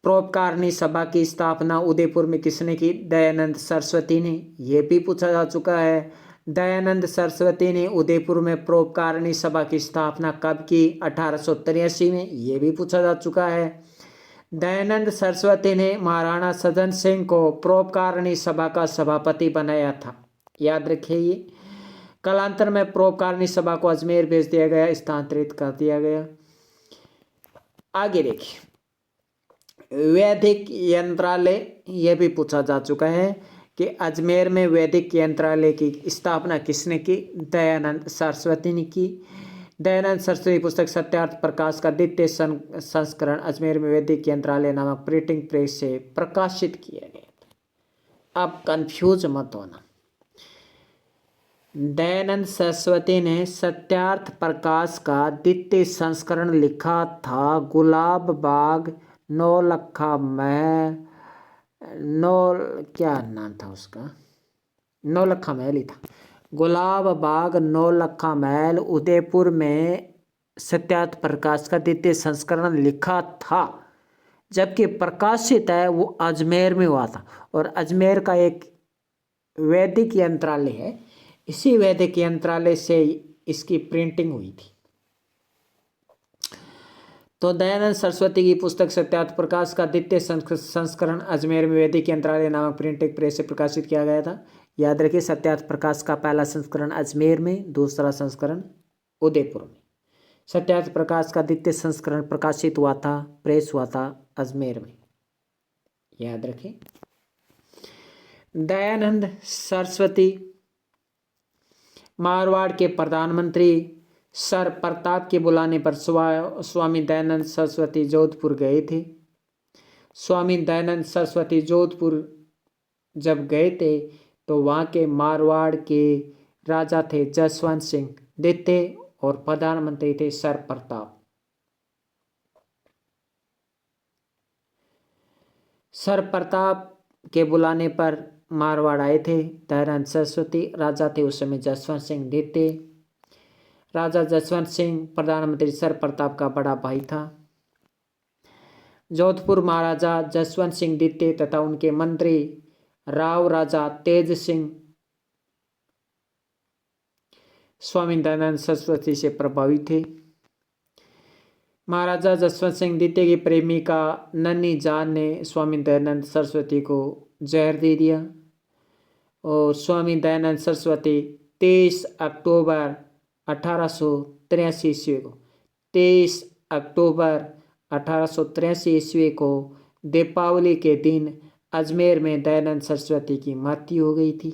परोपकारिणी सभा की स्थापना उदयपुर में किसने की, दयानंद सरस्वती ने। ये भी पूछा जा चुका है। दयानंद सरस्वती ने उदयपुर में परोपकारिणी सभा की स्थापना कब की, 1883 में। ये भी पूछा जा चुका है। दयानंद सरस्वती ने महाराणा सदन सिंह को परोपकारिणी सभा का सभापति बनाया था। याद रखिए ये। कालांतर में परोपकारिणी सभा को अजमेर भेज दिया गया, स्थानांतरित कर दिया गया। आगे देखिए, वैदिक यंत्रालय, यह भी पूछा जा चुका है कि अजमेर में वैदिक यंत्रालय की स्थापना किसने की, दयानंद सरस्वती ने की। दयानंद सरस्वती पुस्तक सत्यार्थ प्रकाश का द्वितीय संस्करण अजमेर में वैदिक यंत्रालय नामक प्रिंटिंग प्रेस से प्रकाशित किया गया था। अब कंफ्यूज मत होना। दयानंद सरस्वती ने सत्यार्थ प्रकाश का द्वितीय संस्करण लिखा था गुलाब बाग नौलखा महल, क्या नाम था उसका, नौलखा महल ही था। गुलाब बाग नौलखा महल उदयपुर में सत्यार्थ प्रकाश का द्वितीय संस्करण लिखा था, जबकि प्रकाशित है वो अजमेर में हुआ था। और अजमेर का एक वैदिक यंत्रालय है, इसी वैदिक यंत्रालय से इसकी प्रिंटिंग हुई थी। तो दयानंद सरस्वती की पुस्तक सत्यार्थ प्रकाश का द्वितीय संस्करण अजमेर में वैदिक यंत्रालय नामक प्रिंटिंग प्रेस से प्रकाशित किया गया था। याद रखिए, सत्यार्थ प्रकाश का पहला संस्करण अजमेर में, दूसरा संस्करण उदयपुर में। सत्यार्थ प्रकाश का द्वितीय संस्करण प्रकाशित हुआ था, प्रेस हुआ था अजमेर में। याद रखें। दयानंद सरस्वती मारवाड़ के प्रधानमंत्री सर प्रताप के बुलाने पर स्वामी दयानंद सरस्वती जोधपुर गए थे। स्वामी दयानंद सरस्वती जोधपुर जब गए थे तो वहाँ के मारवाड़ के राजा थे जसवंत सिंह द्वितीय और प्रधानमंत्री थे सर प्रताप। सर प्रताप के बुलाने पर मारवाड़ आए थे दयानंद सरस्वती। राजा थे उस समय जसवंत सिंह द्वितीय। राजा जसवंत सिंह प्रधानमंत्री सर प्रताप का बड़ा भाई था। जोधपुर महाराजा जसवंत सिंह द्वितीय तथा उनके मंत्री राव राजा तेज सिंह स्वामी दयानंद सरस्वती से प्रभावित थे। महाराजा जसवंत सिंह द्वितीय की प्रेमिका नन्ही जान ने स्वामी दयानंद सरस्वती को जहर दे दिया और स्वामी दयानंद सरस्वती 23 अक्टूबर 1883 ईस्वी को 23 अक्टूबर 1883 ईस्वी को दीपावली के दिन अजमेर में दयानंद सरस्वती की मृत्यु हो गई थी।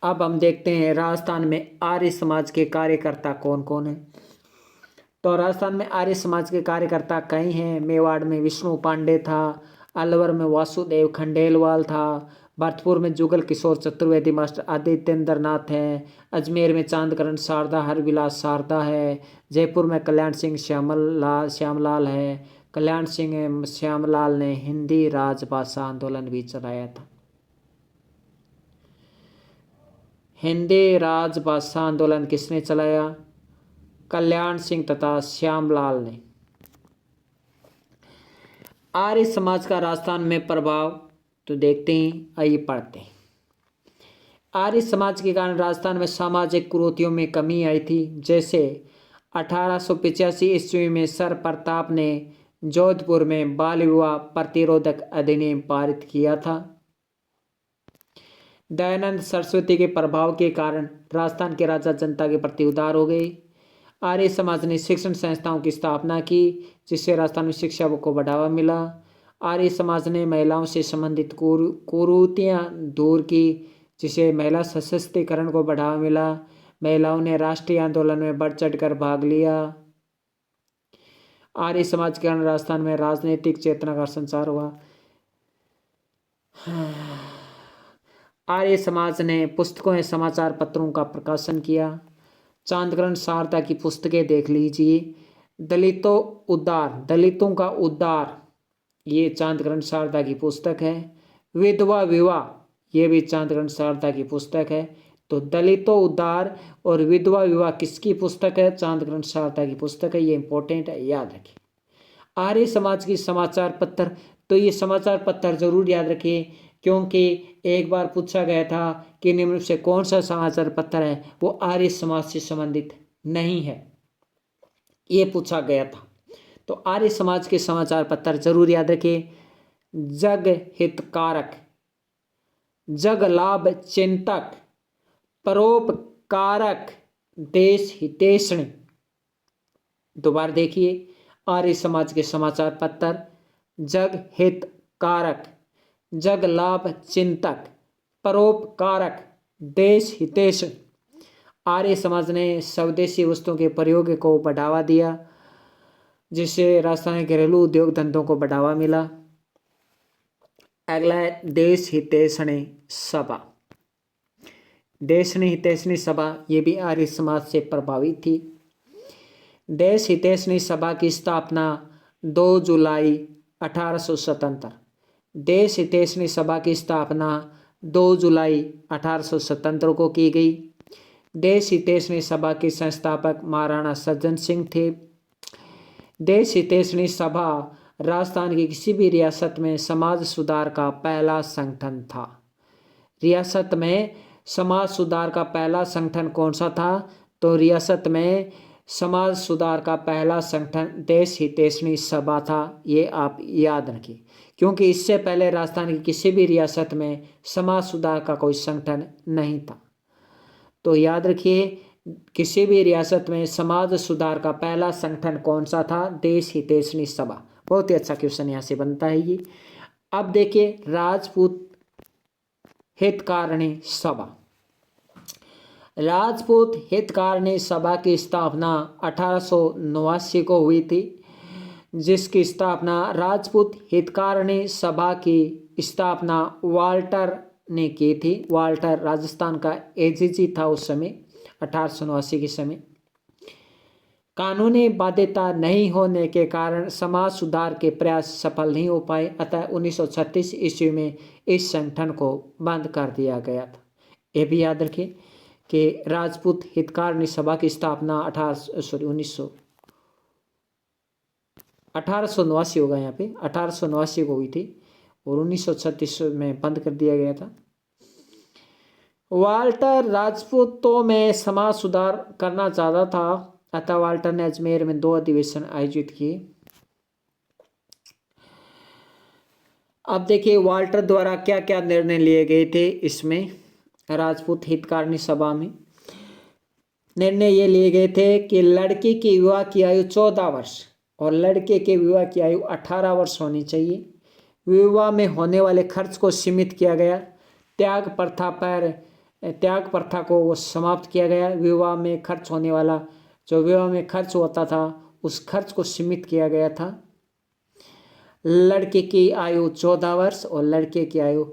अब हम देखते हैं राजस्थान में आर्य समाज के कार्यकर्ता कौन कौन हैं। तो राजस्थान में आर्य समाज के कार्यकर्ता कई हैं। मेवाड़ में विष्णु पांडे था, अलवर में वासुदेव खंडेलवाल था, भरतपुर में जुगल किशोर चतुर्वेदी मास्टर आदित्येंद्र नाथ है, अजमेर में चांदकरण शारदा हरविलास शारदा है, जयपुर में कल्याण सिंह श्यामलाल है। कल्याण सिंह श्यामलाल ने हिंदी राजभाषा आंदोलन भी चलाया था। हिंदी राजभाषा आंदोलन किसने चलाया? कल्याण सिंह तथा श्यामलाल ने। आर्य समाज का राजस्थान में प्रभाव तो देखते हैं, आइए पढ़ते हैं। आर्य समाज के कारण राजस्थान में सामाजिक कुरीतियों में कमी आई थी। जैसे 1885 ईस्वी में सर प्रताप ने जोधपुर में बाल विवाह प्रतिरोधक अधिनियम पारित किया था। दयानंद सरस्वती के प्रभाव के कारण राजस्थान के राजा जनता के प्रति उदार हो गए। आर्य समाज ने शिक्षण संस्थाओं की स्थापना की, जिससे राजस्थान में शिक्षा को बढ़ावा मिला। आर्य समाज ने महिलाओं से संबंधित कुरीतियां दूर की, जिससे महिला सशक्तिकरण को बढ़ावा मिला। महिलाओं ने राष्ट्रीय आंदोलन में बढ़ चढ़कर भाग लिया। आर्य समाज के कारण राजस्थान में राजनीतिक चेतना का संचार हुआ। आर्य समाज ने पुस्तकों एवं समाचार पत्रों का प्रकाशन किया। चांदकरण शारदा की पुस्तकें देख लीजिए। दलितों का उद्धार, ये चांदकरण शारदा की पुस्तक है। विधवा विवाह, ये भी चांदकरण शारदा की पुस्तक है। तो दलितों उद्धार और विधवा विवाह किसकी पुस्तक है? चांदकरण शारदा की पुस्तक है। ये इंपॉर्टेंट है, याद रखिए। आर्य समाज की समाचार पत्र, तो ये समाचार पत्र जरूर याद रखिए, क्योंकि एक बार पूछा गया था कि निम्न से कौन सा समाचार पत्र है वो आर्य समाज से संबंधित नहीं है, ये पूछा गया था। तो आर्य समाज के समाचार पत्र जरूर याद रखिए। जग हितकारक, जग लाभ चिंतक, परोपकारक, देश हितैषणी। दोबारा देखिए, आर्य समाज के समाचार पत्र जग हितकारक, जग लाभ चिंतक, परोपकारक, देश हितैषणी। आर्य समाज ने स्वदेशी वस्तुओं के प्रयोग को बढ़ावा दिया, जिससे राजस्थान के घरेलू उद्योग धंधों को बढ़ावा मिला। अगला है देश हितैषणी सभा। देश हितैषणी सभा, ये भी आर्य समाज से प्रभावित थी। देश हितैषणी सभा की स्थापना 2 जुलाई 1877। देश हितैषणी सभा की स्थापना 2 जुलाई 1877 को की गई। देश हितैषणी सभा के संस्थापक महाराणा सज्जन सिंह थे। देश हितैषणी सभा राजस्थान की किसी भी रियासत में समाज सुधार का पहला संगठन था। रियासत में समाज सुधार का पहला संगठन कौन सा था? तो रियासत में समाज सुधार का पहला संगठन देश हितैषणी सभा था। ये आप याद रखिए, क्योंकि इससे पहले राजस्थान की किसी भी रियासत में समाज सुधार का कोई संगठन नहीं था। तो याद रखिए, किसी भी रियासत में समाज सुधार का पहला संगठन कौन सा था? देश हितैषणी सभा। बहुत ही अच्छा क्वेश्चन यहाँ से बनता है ये। अब देखिए, राजपूत हितकारिणी सभा। राजपूत हितकारिणी सभा की स्थापना 1889 को हुई थी, जिसकी स्थापना राजपूत हितकारिणी सभा की स्थापना वाल्टर ने की थी। वाल्टर राजस्थान का एजीजी था उस समय, 1889 के समय। कानूनी बाध्यता नहीं होने के कारण समाज सुधार के प्रयास सफल नहीं हो पाए, अतः 1936 ईस्वी में इस संगठन को बंद कर दिया गया था। ये भी याद रखिए कि राजपूत हितकारिणी सभा की स्थापना 1889 होगा, यहाँ पे 1889 को हुई थी और 1936 में बंद कर दिया गया था। वाल्टर राजपूतों में समाज सुधार करना चाहता था, अतः वाल्टर ने अजमेर में 2 अधिवेशन आयोजित किए। अब देखिए, वाल्टर द्वारा क्या क्या निर्णय लिए गए थे इसमें, राजपूत हितकारिणी सभा में। निर्णय ये लिए गए थे कि लड़की की विवाह की आयु 14 वर्ष और लड़के के विवाह की आयु 18 वर्ष होनी चाहिए। विवाह में होने वाले खर्च को सीमित किया गया। त्याग प्रथा को समाप्त किया गया। विवाह में खर्च होने वाला, जो विवाह में खर्च होता था, उस खर्च को सीमित किया गया था। लड़के की आयु 14 वर्ष और लड़के की आयु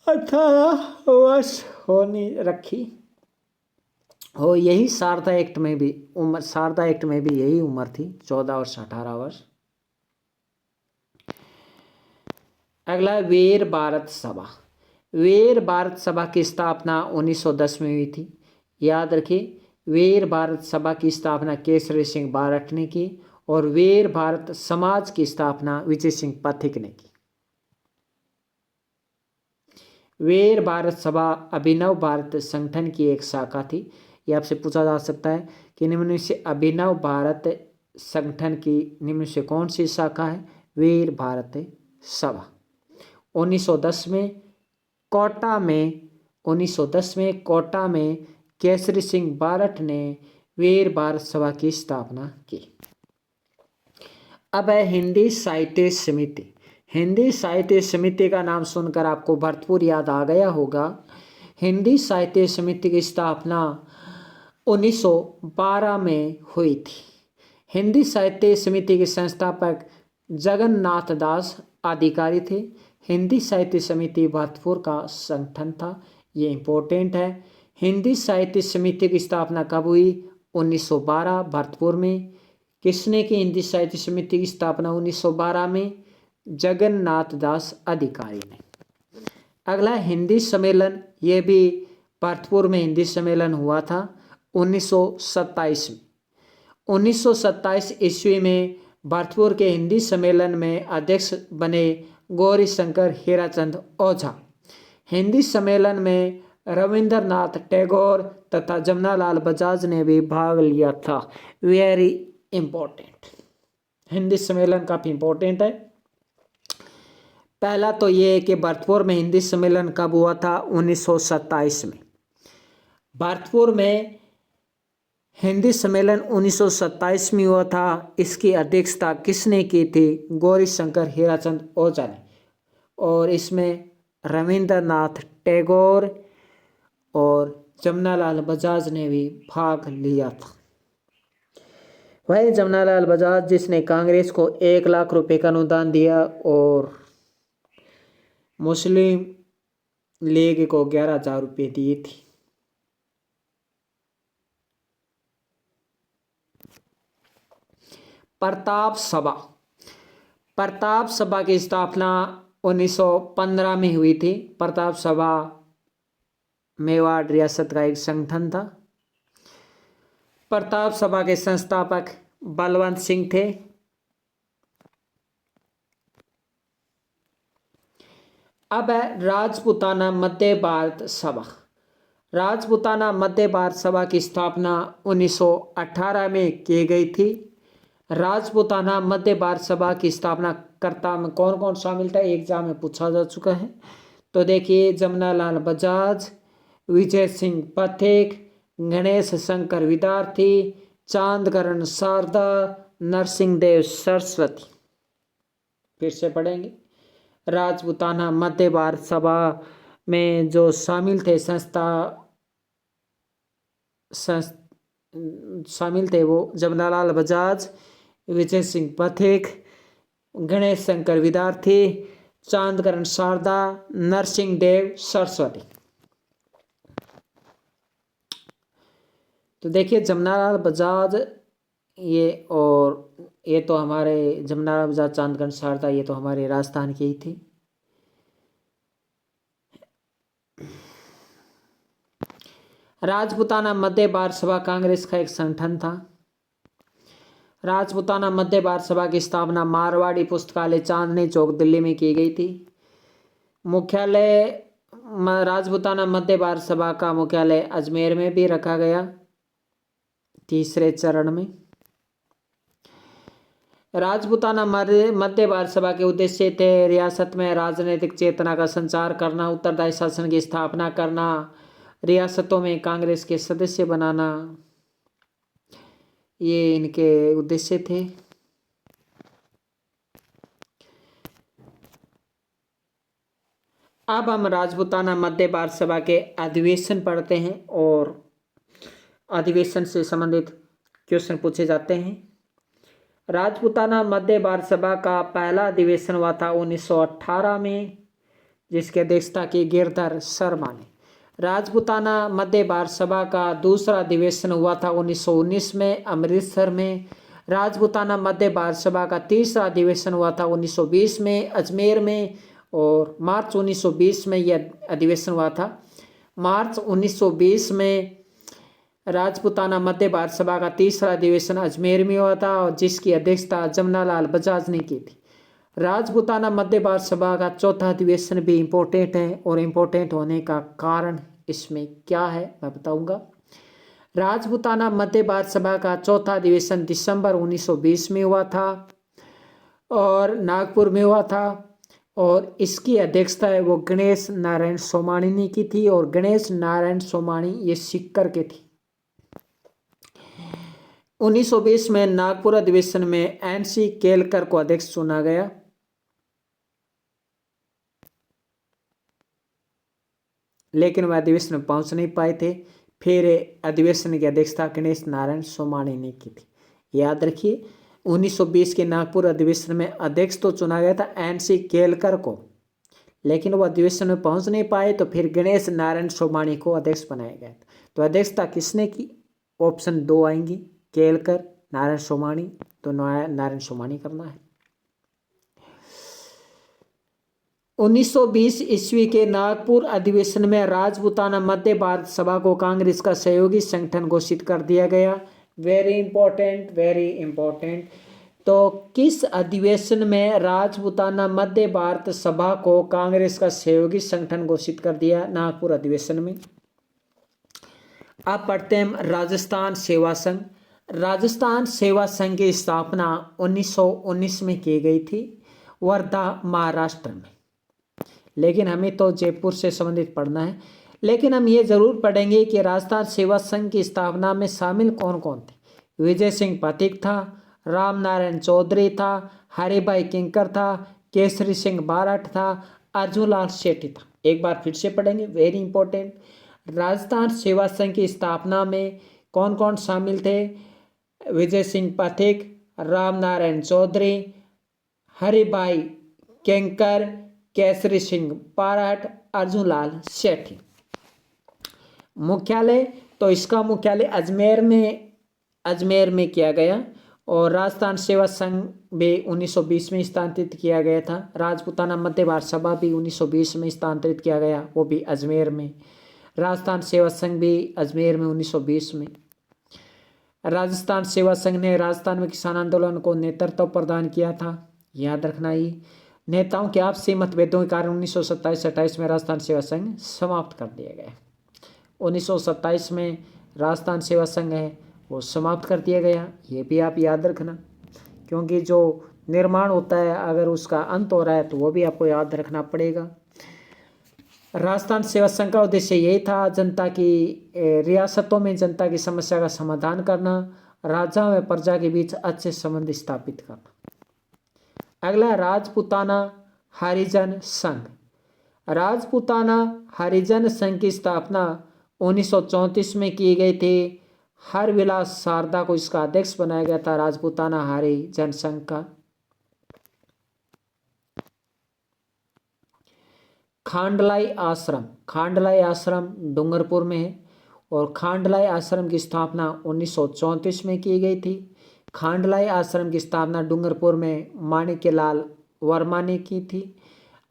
18 वर्ष होनी रखी हो। यही शारदा एक्ट में भी यही उम्र थी, 14 वर्ष 18 वर्ष। अगला वीर भारत सभा। वीर भारत सभा की स्थापना 1910 में हुई थी। याद रखिए, वीर भारत सभा की स्थापना केसरी सिंह बारठ ने की और वीर भारत समाज की स्थापना विजय सिंह पथिक ने की। वीर भारत सभा अभिनव भारत संगठन की एक शाखा थी। ये आपसे पूछा जा सकता है कि निम्न में से अभिनव भारत संगठन की निम्न से कौन सी शाखा है? वीर भारत सभा। 1910 में कोटा में केसरी सिंह बारठ ने वीर भारत सभा की स्थापना की। अब है हिंदी साहित्य समिति। हिंदी साहित्य समिति का नाम सुनकर आपको भरतपुर याद आ गया होगा। हिंदी साहित्य समिति की स्थापना 1912 में हुई थी। हिंदी साहित्य समिति के संस्थापक जगन्नाथ दास अधिकारी थे। हिंदी साहित्य समिति भरतपुर का संगठन था। ये इंपॉर्टेंट है। हिंदी साहित्य समिति की स्थापना कब हुई? 1912 भरतपुर में। किसने की हिंदी साहित्य समिति की स्थापना 1912 में? जगन्नाथ दास अधिकारी ने। अगला हिंदी सम्मेलन, ये भी भरतपुर में हिंदी सम्मेलन हुआ था 1927 में। 1927 ईस्वी में भरतपुर के हिंदी सम्मेलन में अध्यक्ष बने गौरी शंकर हीराचंद ओझा। हिंदी सम्मेलन में रविंद्रनाथ टैगोर तथा जमनालाल बजाज ने भी भाग लिया था। वेरी इंपॉर्टेंट, हिंदी सम्मेलन काफी इंपॉर्टेंट है। पहला तो ये है कि भरतपुर में हिंदी सम्मेलन कब हुआ था? 1927 में। भरतपुर में हिंदी सम्मेलन 1927 में हुआ था। इसकी अध्यक्षता किसने की थी? गौरी शंकर हीराचंद ओझा ने। और इसमें रविंद्रनाथ टैगोर और जमनालाल बजाज ने भी भाग लिया था। वही जमनालाल बजाज जिसने कांग्रेस को 1 लाख रुपए का अनुदान दिया और मुस्लिम लीग को 11,000 रुपये दिए थे। प्रताप सभा। प्रताप सभा की स्थापना 1915 में हुई थी। प्रताप सभा मेवाड़ रियासत का एक संगठन था। प्रताप सभा के संस्थापक बलवंत सिंह थे। अब है राजपूताना मध्य भारत सभा। राजपूताना मध्य भारत सभा की स्थापना 1918 में की गई थी। राजपूताना मध्य भारत सभा की स्थापना कर्ता में कौन कौन शामिल था? एग्जाम में पूछा जा चुका है। तो देखिए, जमनालाल बजाज, विजय सिंह पथिक, गणेश शंकर विद्यार्थी, चांदकरण शारदा, नरसिंहदेव सरस्वती। फिर से पढ़ेंगे। राजपूताना मध्य भारत सभा में जो शामिल थे शामिल थे वो जमनालाल बजाज, विजय सिंह पथिक, गणेश शंकर विद्यार्थी, चांदकरण शारदा, नरसिंहदेव सरस्वती। तो देखिए, जमनालाल बजाज ये तो हमारे जमनालाल बजाज, चांदकरण शारदा ये तो हमारे राजस्थान के ही थे। राजपूताना मध्य भारत सभा कांग्रेस का एक संगठन था। राजपूताना मध्य भारत सभा की स्थापना मारवाड़ी पुस्तकालय चांदनी चौक दिल्ली में की गई थी। मुख्यालय राजपूताना मध्य भारत सभा का मुख्यालय अजमेर में भी रखा गया तीसरे चरण में। राजपूताना मध्य भारत सभा के उद्देश्य थे रियासत में राजनीतिक चेतना का संचार करना, उत्तरदायी शासन की स्थापना करना, रियासतों में कांग्रेस के सदस्य बनाना, ये इनके उद्देश्य थे। अब हम राजपूताना मध्य भारत सभा के अधिवेशन पढ़ते हैं और अधिवेशन से संबंधित क्वेश्चन पूछे जाते हैं। राजपूताना मध्य भारत सभा का पहला अधिवेशन हुआ था 1918 में, जिसकी अध्यक्षता की गिरधर शर्मा ने। राजपूताना मध्य भारत सभा का दूसरा अधिवेशन हुआ था 1919 में अमृतसर में। राजपूताना मध्य भारत सभा का तीसरा अधिवेशन हुआ था 1920 में अजमेर में। और मार्च 1920 में यह अधिवेशन हुआ था। मार्च 1920 में राजपूताना मध्य भारत सभा का तीसरा अधिवेशन अजमेर में हुआ था और जिसकी अध्यक्षता जमनालाल बजाज ने की थी। राजपूताना मध्य भारत सभा का चौथा अधिवेशन भी इम्पोर्टेंट है और इम्पोर्टेंट होने का कारण इसमें क्या है मैं बताऊंगा। राजपूताना मध्य भारत सभा का चौथा अधिवेशन दिसंबर 1920 में हुआ था और नागपुर में हुआ था और इसकी अध्यक्षता है वो गणेश नारायण सोमानी ने की थी और गणेश नारायण सोमानी ये सीकर के थे। 1920 में नागपुर अधिवेशन में एनसी केलकर को अध्यक्ष चुना गया। लेकिन वह अधिवेशन में पहुंच नहीं पाए थे। फिर अधिवेशन की अध्यक्षता गणेश नारायण सोमानी ने की थी। याद रखिए 1920 के नागपुर अधिवेशन में अध्यक्ष तो चुना गया था एनसी केलकर को, लेकिन वो अधिवेशन में पहुंच नहीं पाए तो फिर गणेश नारायण सोमानी को अध्यक्ष बनाया गया। तो अध्यक्षता किसने की? ऑप्शन 2 आएंगी, केलकर, नारायण सोमानी। तो नारायण सोमानी करना है। 1920 ईस्वी के नागपुर अधिवेशन में राजपूताना मध्य भारत सभा को कांग्रेस का सहयोगी संगठन घोषित कर दिया गया। Very important, very important. तो किस अधिवेशन में राजपूताना मध्य भारत सभा को कांग्रेस का सहयोगी संगठन घोषित कर दिया? नागपुर अधिवेशन में। अब पढ़ते हैं राजस्थान सेवा संघ। राजस्थान सेवा संघ की स्थापना 1919 में की गई थी वर्धा महाराष्ट्र में। लेकिन हमें तो जयपुर से संबंधित पढ़ना है। लेकिन हम ये जरूर पढ़ेंगे कि राजस्थान सेवा संघ की स्थापना में शामिल कौन कौन थे। विजय सिंह पाठक था, राम नारायण चौधरी था, हरिभाई किंकर था, केसरी सिंह बारठ था, अर्जुन लाल सेठी था। एक बार फिर से पढ़ेंगे, वेरी इंपॉर्टेंट। राजस्थान सेवा संघ की स्थापना में कौन कौन शामिल थे? विजय सिंह पाठक, राम नारायण चौधरी, हरिभाई किंकर, केसरी सिंह बारठ, अर्जुन लाल सेठी। मुख्यालय तो इसका मुख्यालय अजमेर में किया गया और राजस्थान सेवा संघ भी 1920 में स्थानांतरित किया गया था। राजपूताना मध्य भारत सभा भी 1920 में स्थानांतरित किया गया, वो भी अजमेर में। राजस्थान सेवा संघ भी अजमेर में 1920 में। राजस्थान सेवा संघ ने राजस्थान में किसान आंदोलन को नेतृत्व प्रदान किया था। याद रखना ही नेताओं के आपसी मतभेदों के कारण 1927-28 में राजस्थान सेवा संघ समाप्त कर दिया गया। 1927 में राजस्थान सेवा संघ है वो समाप्त कर दिया गया। ये भी आप याद रखना, क्योंकि जो निर्माण होता है अगर उसका अंत हो रहा है तो वो भी आपको याद रखना पड़ेगा। राजस्थान सेवा संघ का उद्देश्य यही था जनता की रियासतों में जनता की समस्या का समाधान करना, राजा व प्रजा के बीच अच्छे संबंध स्थापित करना। अगला राजपूताना हरिजन संघ। राजपूताना हरिजन संघ की स्थापना 1934 में की गई थी। हरविलास शारदा को इसका अध्यक्ष बनाया गया था राजपूताना हरिजन संघ का। खांडलाई आश्रम डूंगरपुर में है और खांडलाई आश्रम की स्थापना 1934 में की गई थी। खांडलाई आश्रम की स्थापना डूंगरपुर में माणिक्यलाल वर्मा ने की थी।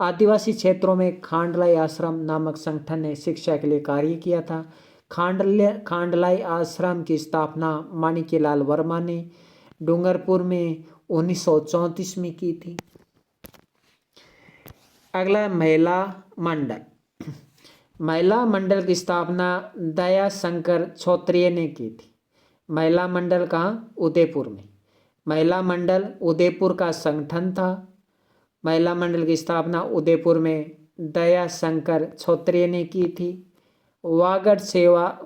आदिवासी क्षेत्रों में खांडलाई आश्रम नामक संगठन ने शिक्षा के लिए कार्य किया था। खांडलाई आश्रम की स्थापना माणिक्यलाल वर्मा ने डूंगरपुर में 1934 में की थी। अगला महिला मंडल। महिला मंडल की स्थापना दया शंकर छोत्रिय ने की थी। महिला मंडल कहाँ? उदयपुर में। महिला मंडल उदयपुर का संगठन था। महिला मंडल की स्थापना उदयपुर में दया शंकर छोत्रिय ने की थी। वागड़ सेवा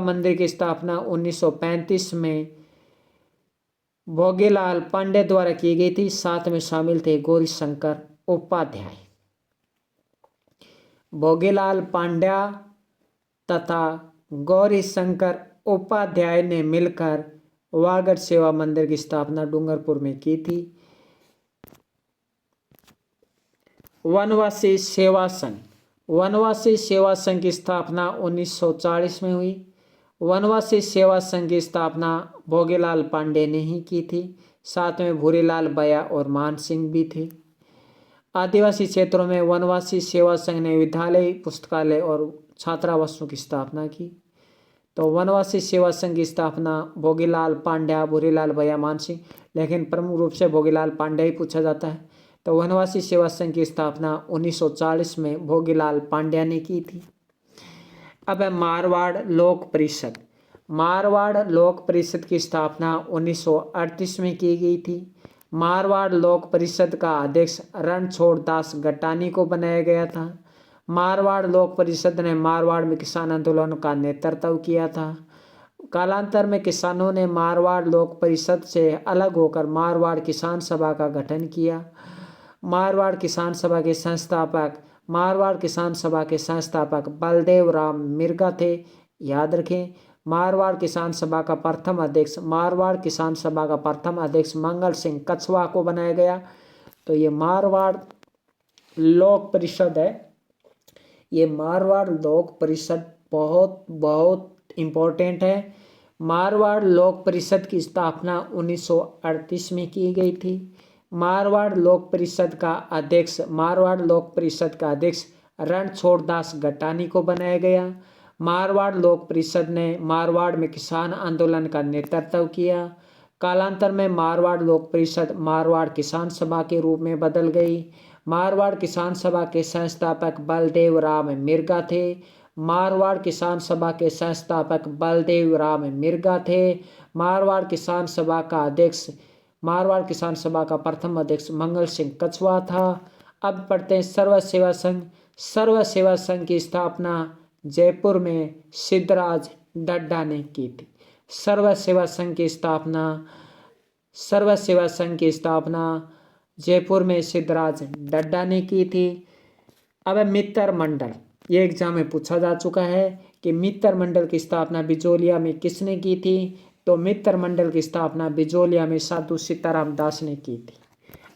मंदिर की स्थापना 1935 में भोगेलाल पांडे द्वारा की गई थी। साथ में शामिल थे गौरी शंकर उपाध्याय। भोगेलाल पांड्या तथा गौरी शंकर उपाध्याय ने मिलकर वागड़ सेवा मंदिर की स्थापना डूंगरपुर में की थी। वनवासी सेवा संघ की स्थापना 1940 में हुई। वनवासी सेवा संघ की स्थापना भोगेलाल पांडे ने ही की थी। साथ में भूरीलाल बया और मान सिंह भी थे। आदिवासी क्षेत्रों में वनवासी सेवा संघ ने विद्यालय, पुस्तकालय और छात्रावासों की स्थापना की। तो वनवासी सेवा संघ की स्थापना भोगीलाल पांड्या, भूरीलाल भैया मान सिंह, लेकिन प्रमुख रूप से भोगीलाल पांड्या ही पूछा जाता है। तो वनवासी सेवा संघ की स्थापना 1940 में भोगीलाल पांड्या ने की थी। अब है मारवाड़ लोक परिषद। मारवाड़ लोक परिषद की स्थापना 1938 में की गई थी। मारवाड़ लोक परिषद का अध्यक्ष रणछोड़ दास गटानी को बनाया गया था। मारवाड़ लोक परिषद ने मारवाड़ में किसान आंदोलन का नेतृत्व किया था। कालांतर में किसानों ने मारवाड़ लोक परिषद से अलग होकर मारवाड़ किसान सभा का गठन किया। मारवाड़ किसान सभा के संस्थापक बलदेव राम मिर्गा थे। याद रखें, मारवाड़ किसान सभा का प्रथम अध्यक्ष मंगल सिंह कछवा को बनाया गया। तो ये मारवाड़ लोक परिषद है। ये मारवाड़ लोक परिषद बहुत बहुत इम्पोर्टेंट है। मारवाड़ लोक परिषद की स्थापना 1938 में की गई थी। मारवाड़ लोक परिषद का अध्यक्ष रणछोड़ दास गटानी को बनाया गया। मारवाड़ लोक परिषद ने मारवाड़ में किसान आंदोलन का नेतृत्व किया। कालांतर में मारवाड़ लोक परिषद मारवाड़ किसान सभा के रूप में बदल गई। मारवाड़ किसान सभा के संस्थापक बलदेव राम मिर्गा थे। मारवाड़ किसान सभा के संस्थापक बलदेव राम मिर्गा थे। मारवाड़ किसान सभा का प्रथम अध्यक्ष मंगल सिंह कछवा था। अब पढ़ते हैं सर्व सेवा संघ। सर्व सेवा संघ की स्थापना जयपुर में सिद्धराज डड्डा ने की थी। सर्व सेवा संघ की स्थापना जयपुर में सिद्धराज डड्डा ने की थी। अब मित्र मंडल, ये एग्जाम में पूछा जा चुका है कि मित्र मंडल की स्थापना बिजोलिया में किसने की थी। तो मित्र मंडल की स्थापना बिजोलिया में साधु सीताराम दास ने की थी।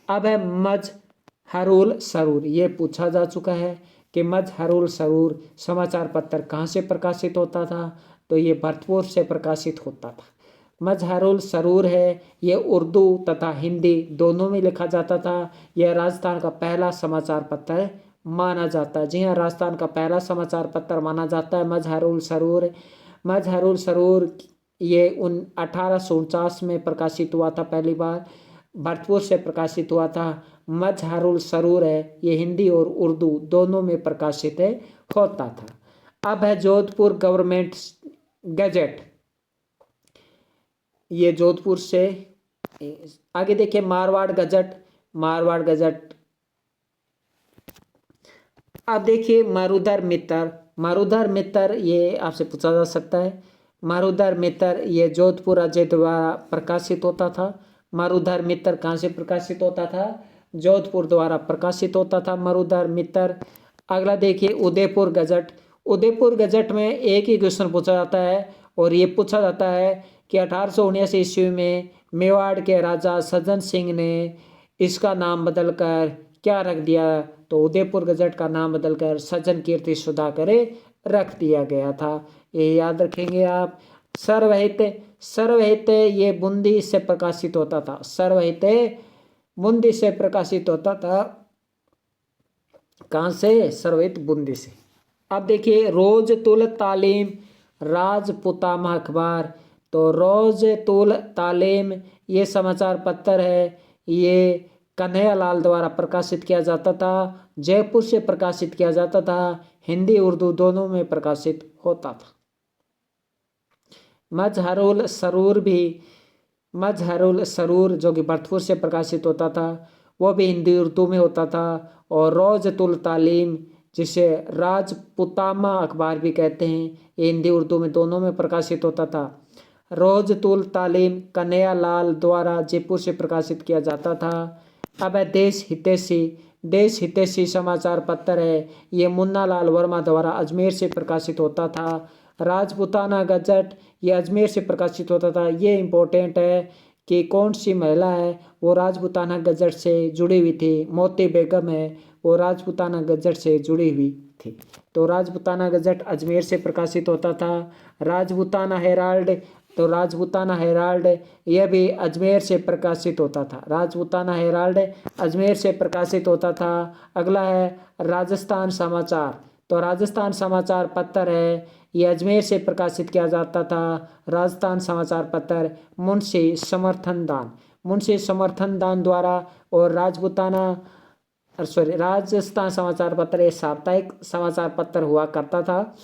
अब है मजहरुल सरूर, ये पूछा जा चुका है कि मजहरुल सरूर समाचार पत्र कहाँ से प्रकाशित होता था। तो ये भरतपुर से प्रकाशित होता था। मजहरुल सरूर है, ये उर्दू तथा हिंदी दोनों में लिखा जाता था। यह राजस्थान का पहला समाचार पत्र माना जाता है। जी हाँ, राजस्थान का पहला समाचार पत्र माना जाता है मजहरुल सरूर। मजहरुल सरूर ये 1849 में प्रकाशित हुआ था, पहली बार भरतपुर से प्रकाशित हुआ था। मजहरुल सरूर है, ये हिंदी और उर्दू दोनों में प्रकाशित होता था। अब है जोधपुर गवर्नमेंट गजट, ये जोधपुर से आगे देखिए मारवाड़ गजट। अब देखिए मारूधर मित्र ये आपसे पूछा जा सकता है। मारूधर मित्र ये जोधपुर राज्य द्वारा प्रकाशित होता था। मारूधर मित्र कहाँ से प्रकाशित होता था? जोधपुर द्वारा प्रकाशित होता था मारूधर मित्र। अगला देखिए उदयपुर गजट। उदयपुर गजट में एक ही क्वेश्चन पूछा जाता है और ये पूछा जाता है कि 1879 ईस्वी में मेवाड़ के राजा सज्जन सिंह ने इसका नाम बदलकर क्या रख दिया। तो उदयपुर गजट का नाम बदलकर सज्जन कीर्ति सुधाकर रख दिया गया था। ये याद रखेंगे आप। सर्वहित ये बूंदी से प्रकाशित होता था। कहाँ से? सर्वहित बूंदी से। अब देखिए रोज तुल तालीम राजपुताना अखबार। तो रोज तुल तालीम ये समाचार पत्र है, ये कन्हैयालाल द्वारा प्रकाशित किया जाता था। जयपुर से प्रकाशित किया जाता था। हिंदी उर्दू दोनों में प्रकाशित होता था। मजहरुल सरूर जो कि भरतपुर से प्रकाशित होता था, वो भी हिंदी उर्दू में होता था। और रोज तुल तालीम जिसे राजपुताना अखबार भी कहते हैं, ये हिंदी उर्दू में दोनों में प्रकाशित होता था। रोज तुल तालीम कन्हैयालाल द्वारा जयपुर से प्रकाशित किया जाता था। अब है देश हितैषी समाचार पत्र है, ये मुन्नालाल वर्मा द्वारा अजमेर से प्रकाशित होता था। राजपुताना गजट ये अजमेर से प्रकाशित होता था। ये इम्पोर्टेंट है कि कौन सी महिला है वो राजपुताना गजट से जुड़ी हुई थी। मोती बेगम है, वो राजपुताना गजट से जुड़ी हुई थी। तो राजपुताना गजट अजमेर से प्रकाशित होता था। राजपुताना हेराल्ड तो राजपूताना हेराल्ड यह भी अजमेर से प्रकाशित होता था। राजपूताना हेराल्ड अजमेर से प्रकाशित होता था। अगला है राजस्थान समाचार। तो राजस्थान समाचार पत्र है, ये अजमेर से प्रकाशित किया जाता था। राजस्थान समाचार पत्र मुंशी समर्थन दान द्वारा और राजस्थान समाचार पत्र एक साप्ताहिक समाचार पत्र हुआ करता था।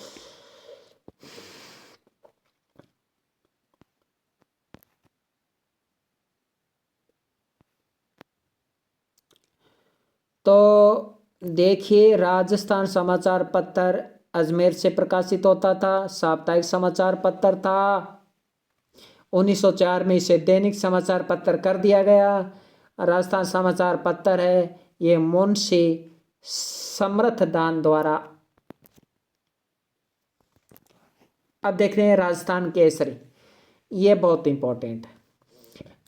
तो देखिए, राजस्थान समाचार पत्र अजमेर से प्रकाशित होता था, साप्ताहिक समाचार पत्र था। 1904 में इसे दैनिक समाचार पत्र कर दिया गया। राजस्थान समाचार पत्र है, ये मुंशी समर्थदान द्वारा। अब देख रहे हैं राजस्थान केसरी, ये बहुत इंपॉर्टेंट है।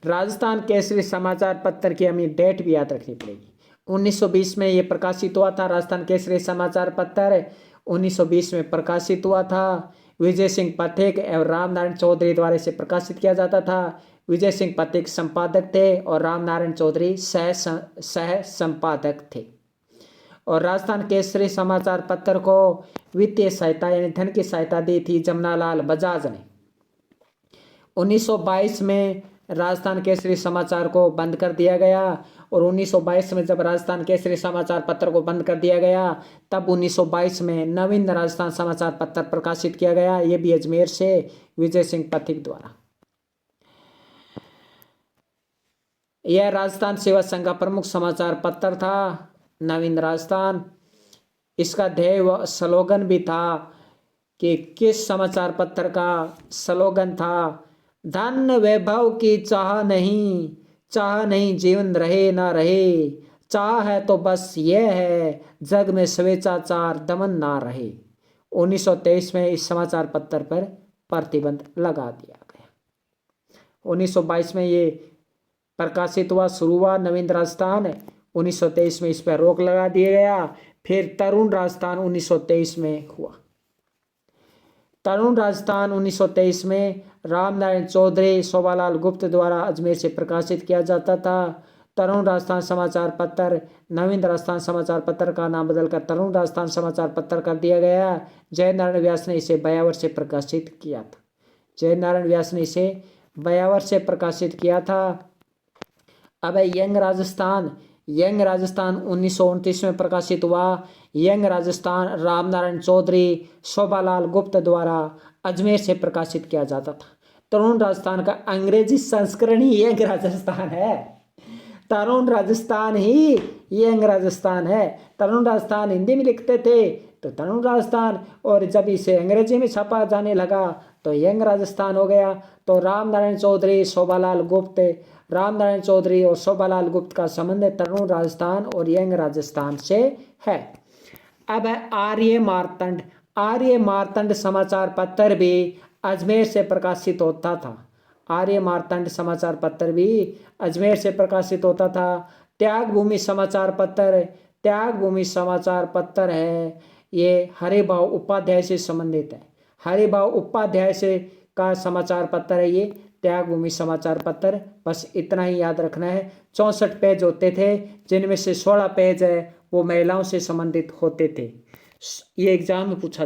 राजस्थान केसरी समाचार पत्र की हमें डेट भी याद रखनी पड़ेगी। 1920 में ये प्रकाशित हुआ था। राजस्थान केसरी समाचार पत्र 1920 में प्रकाशित हुआ था। विजय सिंह पथिक एवं रामनारायण चौधरी द्वारा इसे प्रकाशित किया जाता था। विजय सिंह पथिक संपादक थे और रामनारायण चौधरी सह संपादक थे। और राजस्थान केसरी समाचार पत्र को वित्तीय सहायता यानी धन की सहायता दी थी जमनालाल बजाज ने। 1922 में राजस्थान केसरी समाचार को बंद कर दिया गया। और 1922 में जब राजस्थान केसरी समाचार पत्र को बंद कर दिया गया, तब 1922 में नवीन राजस्थान समाचार पत्र प्रकाशित किया गया, ये भी अजमेर से विजय सिंह पथिक द्वारा। यह राजस्थान सेवा संघ का प्रमुख समाचार पत्र था, नवीन राजस्थान। इसका ध्येय व स्लोगन भी था कि किस समाचार पत्र का स्लोगन था, धन वैभव की चाह नहीं जीवन रहे ना रहे, चाह है तो बस यह है जग में स्वेच्छाचार दमन ना रहे। 1923 में इस समाचार पत्र पर प्रतिबंध लगा दिया गया। 1922 में ये प्रकाशित हुआ, शुरू हुआ नवीन राजस्थान। 1923 में इस पर रोक लगा दिया गया। फिर तरुण राजस्थान 1923 में हुआ। तरुण राजस्थान 1923 में रामनारायण चौधरी शोभालाल गुप्त द्वारा अजमेर से प्रकाशित किया जाता था। तरुण राजस्थान समाचार पत्र नवीन राजस्थान समाचार पत्र का नाम बदलकर तरुण राजस्थान समाचार पत्र कर दिया गया। जयनारायण व्यास ने इसे बयावर से प्रकाशित किया था। जयनारायण व्यास ने इसे बयावर से प्रकाशित किया था। अब यंग राजस्थान 1929 में प्रकाशित हुआ। यंग राजस्थान रामनारायण चौधरी शोभालाल गुप्त द्वारा अजमेर से प्रकाशित किया जाता था। तरुण राजस्थान का अंग्रेजी संस्करण ही यंग राजस्थान है। तरुण राजस्थान ही यंग राजस्थान है। तरुण राजस्थान हिंदी में लिखते थे तो तरुण राजस्थान, और जब इसे अंग्रेजी में छपा जाने लगा तो यंग राजस्थान हो गया। तो रामनारायण चौधरी और शोभालाल गुप्त का संबंध तरुण राजस्थान और यंग राजस्थान से है। अब है आर्य मार्तंड समाचार पत्र भी अजमेर से प्रकाशित होता था। आर्य मार्तंड समाचार पत्र भी अजमेर से प्रकाशित होता था। त्याग भूमि समाचार पत्र है, ये हरिभाव उपाध्याय से संबंधित है। हरिभाव उपाध्याय से का समाचार पत्र है ये त्याग भूमि समाचार पत्र। बस इतना ही याद रखना है। 64 पेज होते थे, जिनमें से 16 पेज है वो महिलाओं से संबंधित होते थे। ये एग्जाम में पूछा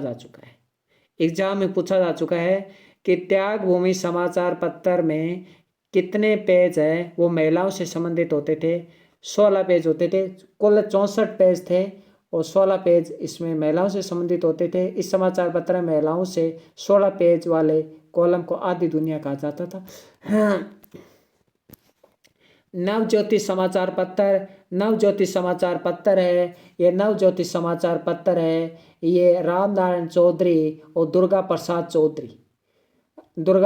जा चुका है कि त्याग भूमि समाचार पत्र में कितने पेज है वो महिलाओं से संबंधित होते थे। 16 पेज होते थे। कुल 64 पेज थे और 16 पेज इसमें महिलाओं से संबंधित होते थे। इस समाचार पत्र में महिलाओं से 16 पेज वाले कॉलम को आधी दुनिया कहा जाता था। नवज्योति समाचार पत्र है। ये नवज्योति समाचार पत्र है, ये रामनारायण चौधरी और दुर्गा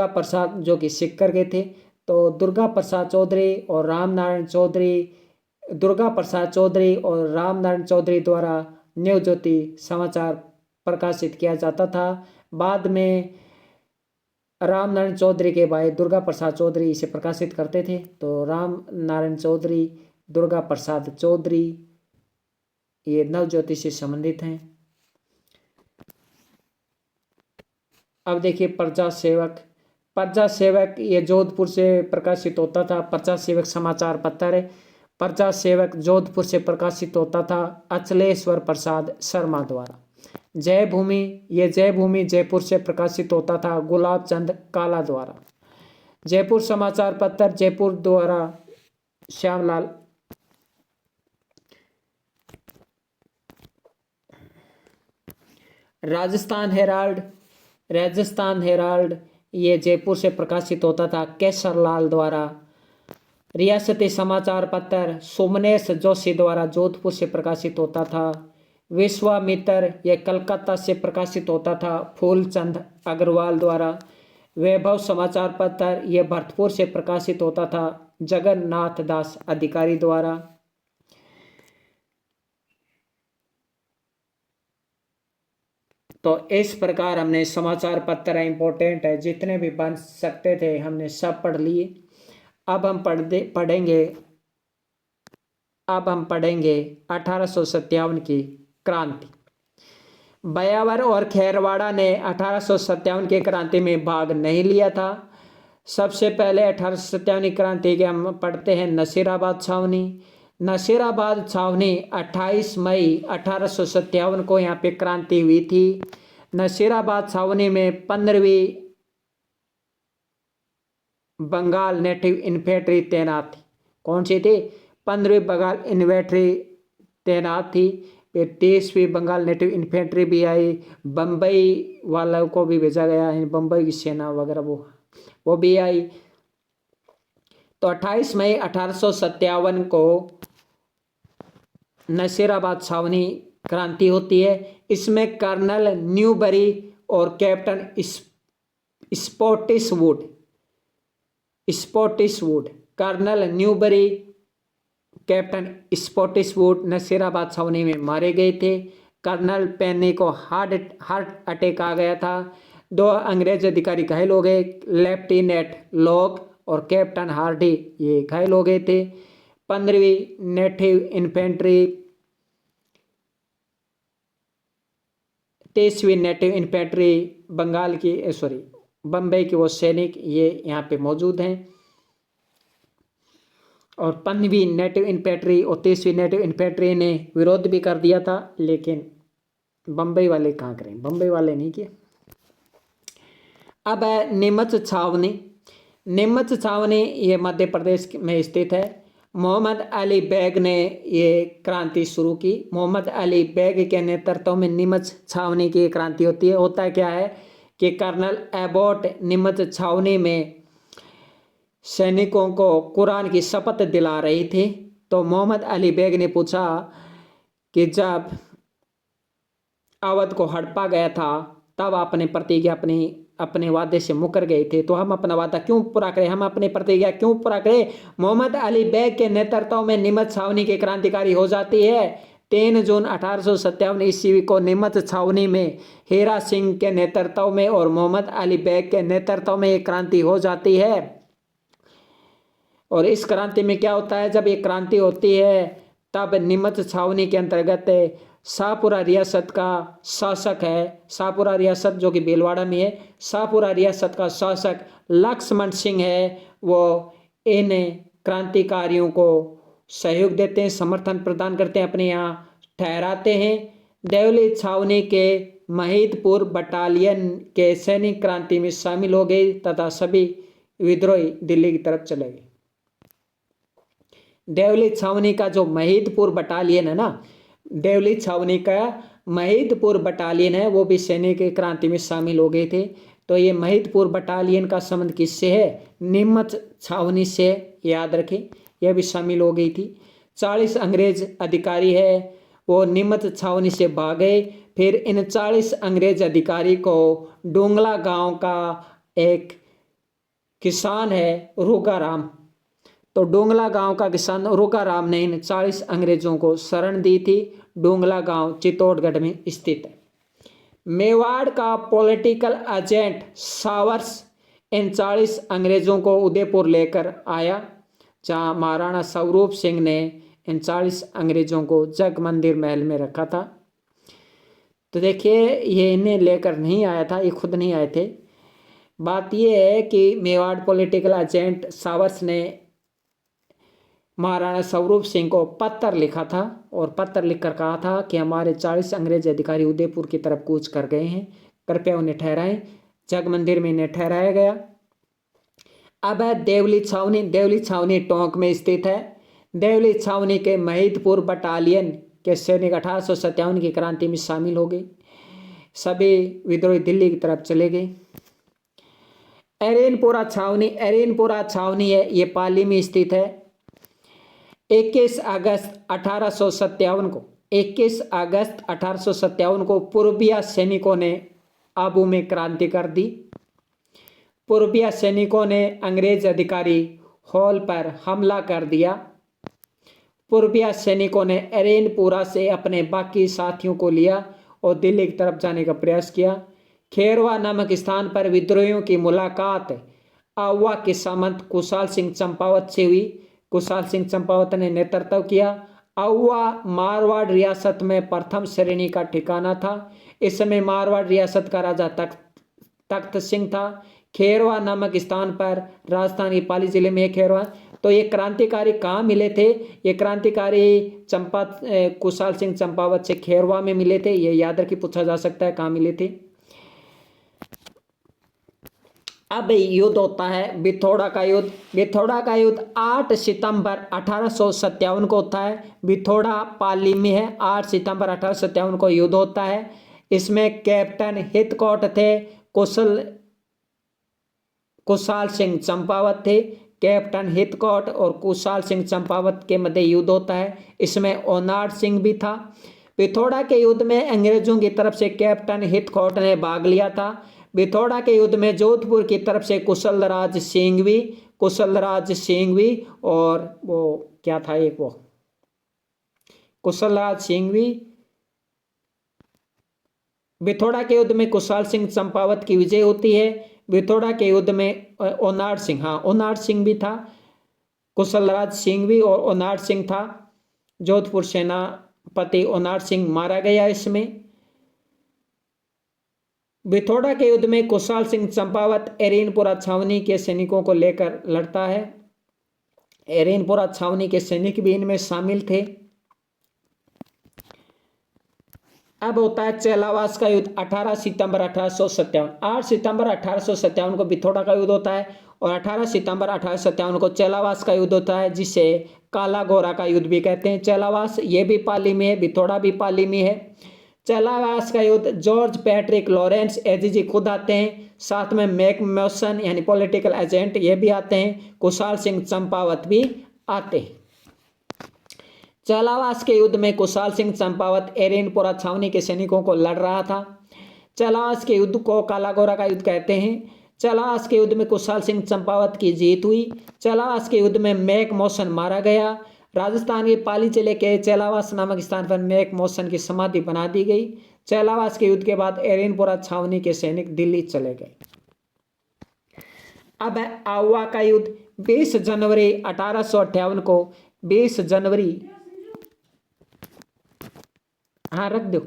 प्रसाद जो कि सिक्कर के थे। तो दुर्गा प्रसाद चौधरी और रामनारायण चौधरी द्वारा नवज्योति समाचार प्रकाशित किया जाता था। बाद में रामनारायण चौधरी के भाई दुर्गा प्रसाद चौधरी इसे प्रकाशित करते थे। तो रामनारायण चौधरी, दुर्गा प्रसाद चौधरी ये नवज्योति से संबंधित हैं। अब देखिए प्रजा सेवक प्रजा सेवक ये जोधपुर से प्रकाशित होता था, प्रजा सेवक समाचार पत्र है। प्रजा सेवक जोधपुर से प्रकाशित होता था अचलेश्वर प्रसाद शर्मा द्वारा। जय भूमि, ये जय भूमि जयपुर से प्रकाशित होता था गुलाब चंद काला द्वारा। जयपुर समाचार पत्र जयपुर द्वारा श्यामलाल। राजस्थान हेराल्ड, राजस्थान हेराल्ड ये जयपुर से प्रकाशित होता था केसरलाल द्वारा। रियासती समाचार पत्र सोमनेश जोशी द्वारा जोधपुर से प्रकाशित होता था। विश्वामित्र ये कलकत्ता से प्रकाशित होता था फूलचंद अग्रवाल द्वारा। वैभव समाचार पत्र ये भरतपुर से प्रकाशित होता था जगन्नाथ दास अधिकारी द्वारा। तो इस प्रकार हमने समाचार पत्र इम्पोर्टेंट है, जितने भी बन सकते थे हमने सब पढ़ लिए। अब हम पढ़ेंगे 1857 की क्रांति। बयावर और खेरवाड़ा ने 1857 की क्रांति में भाग नहीं लिया था। सबसे पहले 1857 की क्रांति के हम पढ़ते हैं नसीराबाद छावनी। नसीराबाद छावनी 28 मई 1857 को यहाँ पे क्रांति हुई थी। नसीराबाद छावनी में 15वीं बंगाल नेटिव इन्फेंट्री तैनात थी। कौन सी थी? 15वीं बंगाल इन्फेंट्री तैनात थी। फिर 30वीं बंगाल नेटिव इन्फेंट्री भी आई। बम्बई वालों को भी भेजा गया है, बम्बई की सेना वगैरह वो भी आई। तो 28 मई 1857 को नसीराबाद छावनी क्रांति होती है। इसमें कर्नल न्यूबरी और captain Spottiswood, colonel Newbury, captain Spottiswood Nasirabad छावनी में मारे गए थे। कर्नल पेनी को हार्ट अटैक आ गया था। 2 अंग्रेज अधिकारी घायल हो गए, लेफ्टिनेंट लॉक और कैप्टन हार्डी ये घायल हो गए थे। 15वीं नेटिव इन्फेंट्री, 23वीं नेटिव इन्फेंट्री बम्बई के वो सैनिक ये यहाँ पे मौजूद हैं। और 15वीं नेटिव इन्फेंट्री और 23वीं नेटिव इन्फेंट्री ने विरोध भी कर दिया था, लेकिन बम्बई वाले कहाँ करें, बम्बई वाले नहीं किए। अब है नीमच छावनी। नीमच छावनी ये मध्य प्रदेश में स्थित है। मोहम्मद अली बेग ने ये क्रांति शुरू की। मोहम्मद अली बेग के नेतृत्व में नीमच छावनी की क्रांति होती है। होता क्या है कि कर्नल एबॉट नीमच छावनी में सैनिकों को कुरान की शपथ दिला रही थी। तो मोहम्मद अली बेग ने पूछा कि जब अवध को हड़पा गया था तब आपने प्रतिज्ञा अपने वादे से मुकर गए थे, तो हम अपना वादा क्यों पूरा करें, हम अपनी प्रतिज्ञा क्यों पूरा करें। मोहम्मद अली बेग के नेतृत्व में नीमच छावनी की क्रांतिकारी हो जाती है। 3 जून 1857 ईस्वी को नीमच छावनी में हीरा सिंह के नेतृत्व में और मोहम्मद अली बेग के नेतृत्व में एक क्रांति हो जाती है। और इस क्रांति में क्या होता है, जब ये क्रांति होती है तब नीमच छावनी के अंतर्गत शाहपुरा रियासत का शासक है, शाहपुरा रियासत जो कि भीलवाड़ा में है, शाहपुरा रियासत का शासक लक्ष्मण सिंह है। वो इन क्रांतिकारियों को सहयोग देते हैं, समर्थन प्रदान करते हैं, अपने यहाँ ठहराते हैं। देवली छावनी के महिदपुर बटालियन के सैनिक क्रांति में शामिल हो गए तथा सभी विद्रोही दिल्ली की तरफ चले गए। देवली छावनी का जो महिदपुर बटालियन है ना, देवली छावनी का महिदपुर बटालियन है, वो भी सैनिक क्रांति में शामिल हो गए थे। तो ये महिदपुर बटालियन का संबंध किससे है? नीमच छावनी से, याद रखें, यह भी शामिल हो गई थी। 40 अंग्रेज अधिकारी है वो नीमच छावनी से भाग गए। फिर इन 40 अंग्रेज अधिकारी को डोंगला गांव का एक किसान है रोगाराम, तो डोंगला गांव का किसान रोगाराम ने इन 40 अंग्रेजों को शरण दी थी। डोंगला गांव चित्तौड़गढ़ में स्थित है। मेवाड़ का पॉलिटिकल एजेंट सावर्स इन 40 अंग्रेजों को उदयपुर लेकर आया, जहां महाराणा स्वरूप सिंह ने इन 40 अंग्रेजों को जग मंदिर महल में रखा था। तो देखिए, ये इन्हें लेकर नहीं आया था, ये खुद नहीं आए थे। बात यह है कि मेवाड़ पॉलिटिकल एजेंट सावर्स ने महाराणा स्वरूप सिंह को पत्र लिखा था और पत्र लिखकर कहा था कि हमारे 40 अंग्रेज अधिकारी उदयपुर की तरफ कूच कर गए हैं, कृपया उन्हें ठहराएं। जग मंदिर में इन्हें ठहराया गया। अब है देवली छावनी टोंक में स्थित है। देवली छावनी के महिदपुर बटालियन के सैनिक 1857 की क्रांति में शामिल हो गए। सभी विद्रोही दिल्ली की तरफ चले गए। एरेनपुरा छावनी है, ये पाली में स्थित है। 21 अगस्त 1857 को पूर्बिया सैनिकों ने आबू में क्रांति कर दी। पूर्बिया सैनिकों ने अंग्रेज अधिकारी हॉल पर हमला कर दिया। पूर्बिया सैनिकों ने एरेनपुरा से अपने बाकी साथियों को लिया और दिल्ली की तरफ जाने का प्रयास किया। खेरवा नामक स्थान पर विद्रोहियों की मुलाकात आवा के सामंत कुशाल सिंह चंपावत से हुई। कुशाल सिंह चंपावत ने नेतृत्व किया। आवा मारवाड़ रियासत में प्रथम श्रेणी का ठिकाना था। इस समय मारवाड़ रियासत का राजा तख्त सिंह था। खेरवा नामक स्थान पर राजस्थान के पाली जिले में खेरवा। तो ये क्रांतिकारी कहाँ मिले थे? ये क्रांतिकारी कुशाल सिंह चंपावत से खेरवा में मिले थे। ये याद रखिए, पूछा जा सकता है कहाँ मिले थे। अब युद्ध होता है बिथोड़ा का युद्ध। बिथोड़ा का युद्ध 8 सितंबर 1857 को होता है। बिथोड़ा पाली में है। 8 सितंबर 1857 को युद्ध होता है। इसमें कैप्टन हितकोट थे, कुशाल सिंह चंपावत थे। कैप्टन हितकोट और कुशाल सिंह चंपावत के मध्य युद्ध होता है। इसमें ओनाड सिंह भी था। बिथोड़ा के युद्ध में अंग्रेजों की तरफ से कैप्टन हितकोट ने भाग लिया था। बिथोड़ा के युद्ध में जोधपुर की तरफ से कुशलराज सिंह भी और वो क्या था एक वो कुशलराज सिंह भी। बिथोड़ा के युद्ध में कुशाल सिंह चंपावत की विजय होती है। बिथोड़ा के युद्ध में ओनाड सिंह भी था। कुशलराज सिंह भी और ओनाड सिंह था। जोधपुर सेनापति ओनाड सिंह मारा गया। इसमें बिथोड़ा के युद्ध में कुशाल सिंह चंपावत एरेनपुरा छावनी के सैनिकों को लेकर लड़ता है। एरेनपुरा छावनी के सैनिक भी इनमें शामिल थे। अब होता है चेलावास का युद्ध 18 सितंबर 1857। 8 सितंबर 1857 को बिथोड़ा का युद्ध होता है और 18 सितंबर 1857 को चेलावास का युद्ध होता है, जिसे काला गोरा का युद्ध भी कहते हैं। चेलावास ये भी पाली में है, बिथोड़ा भी पाली में है। चेलावास का युद्ध जॉर्ज पैट्रिक लॉरेंस एजीजी खुद आते हैं। साथ में मैक मॉसन यानी पॉलिटिकल एजेंट ये भी आते हैं। कुशाल सिंह चंपावत भी आते हैं। चेलावास के युद्ध में कुशाल सिंह चंपावत एरेनपुरा छावनी के सैनिकों को लड़ रहा था। चेलावास के युद्ध को काला गोरा का युद्ध कहते हैं। चेलावास के युद्ध में कुशाल सिंह चंपावत की जीत हुई। चेलावास के युद्ध में मैक मॉसन मारा गया। राजस्थान के पाली जिले के चेलावास नामक स्थान पर मैक मॉसन की समाधि बना दी गई। चेलावास के युद्ध के बाद एरेनपुरा छावनी के सैनिक दिल्ली चले गए। अब है आवा का युद्ध। 20 जनवरी 1858 को 20 जनवरी हाँ रख दो।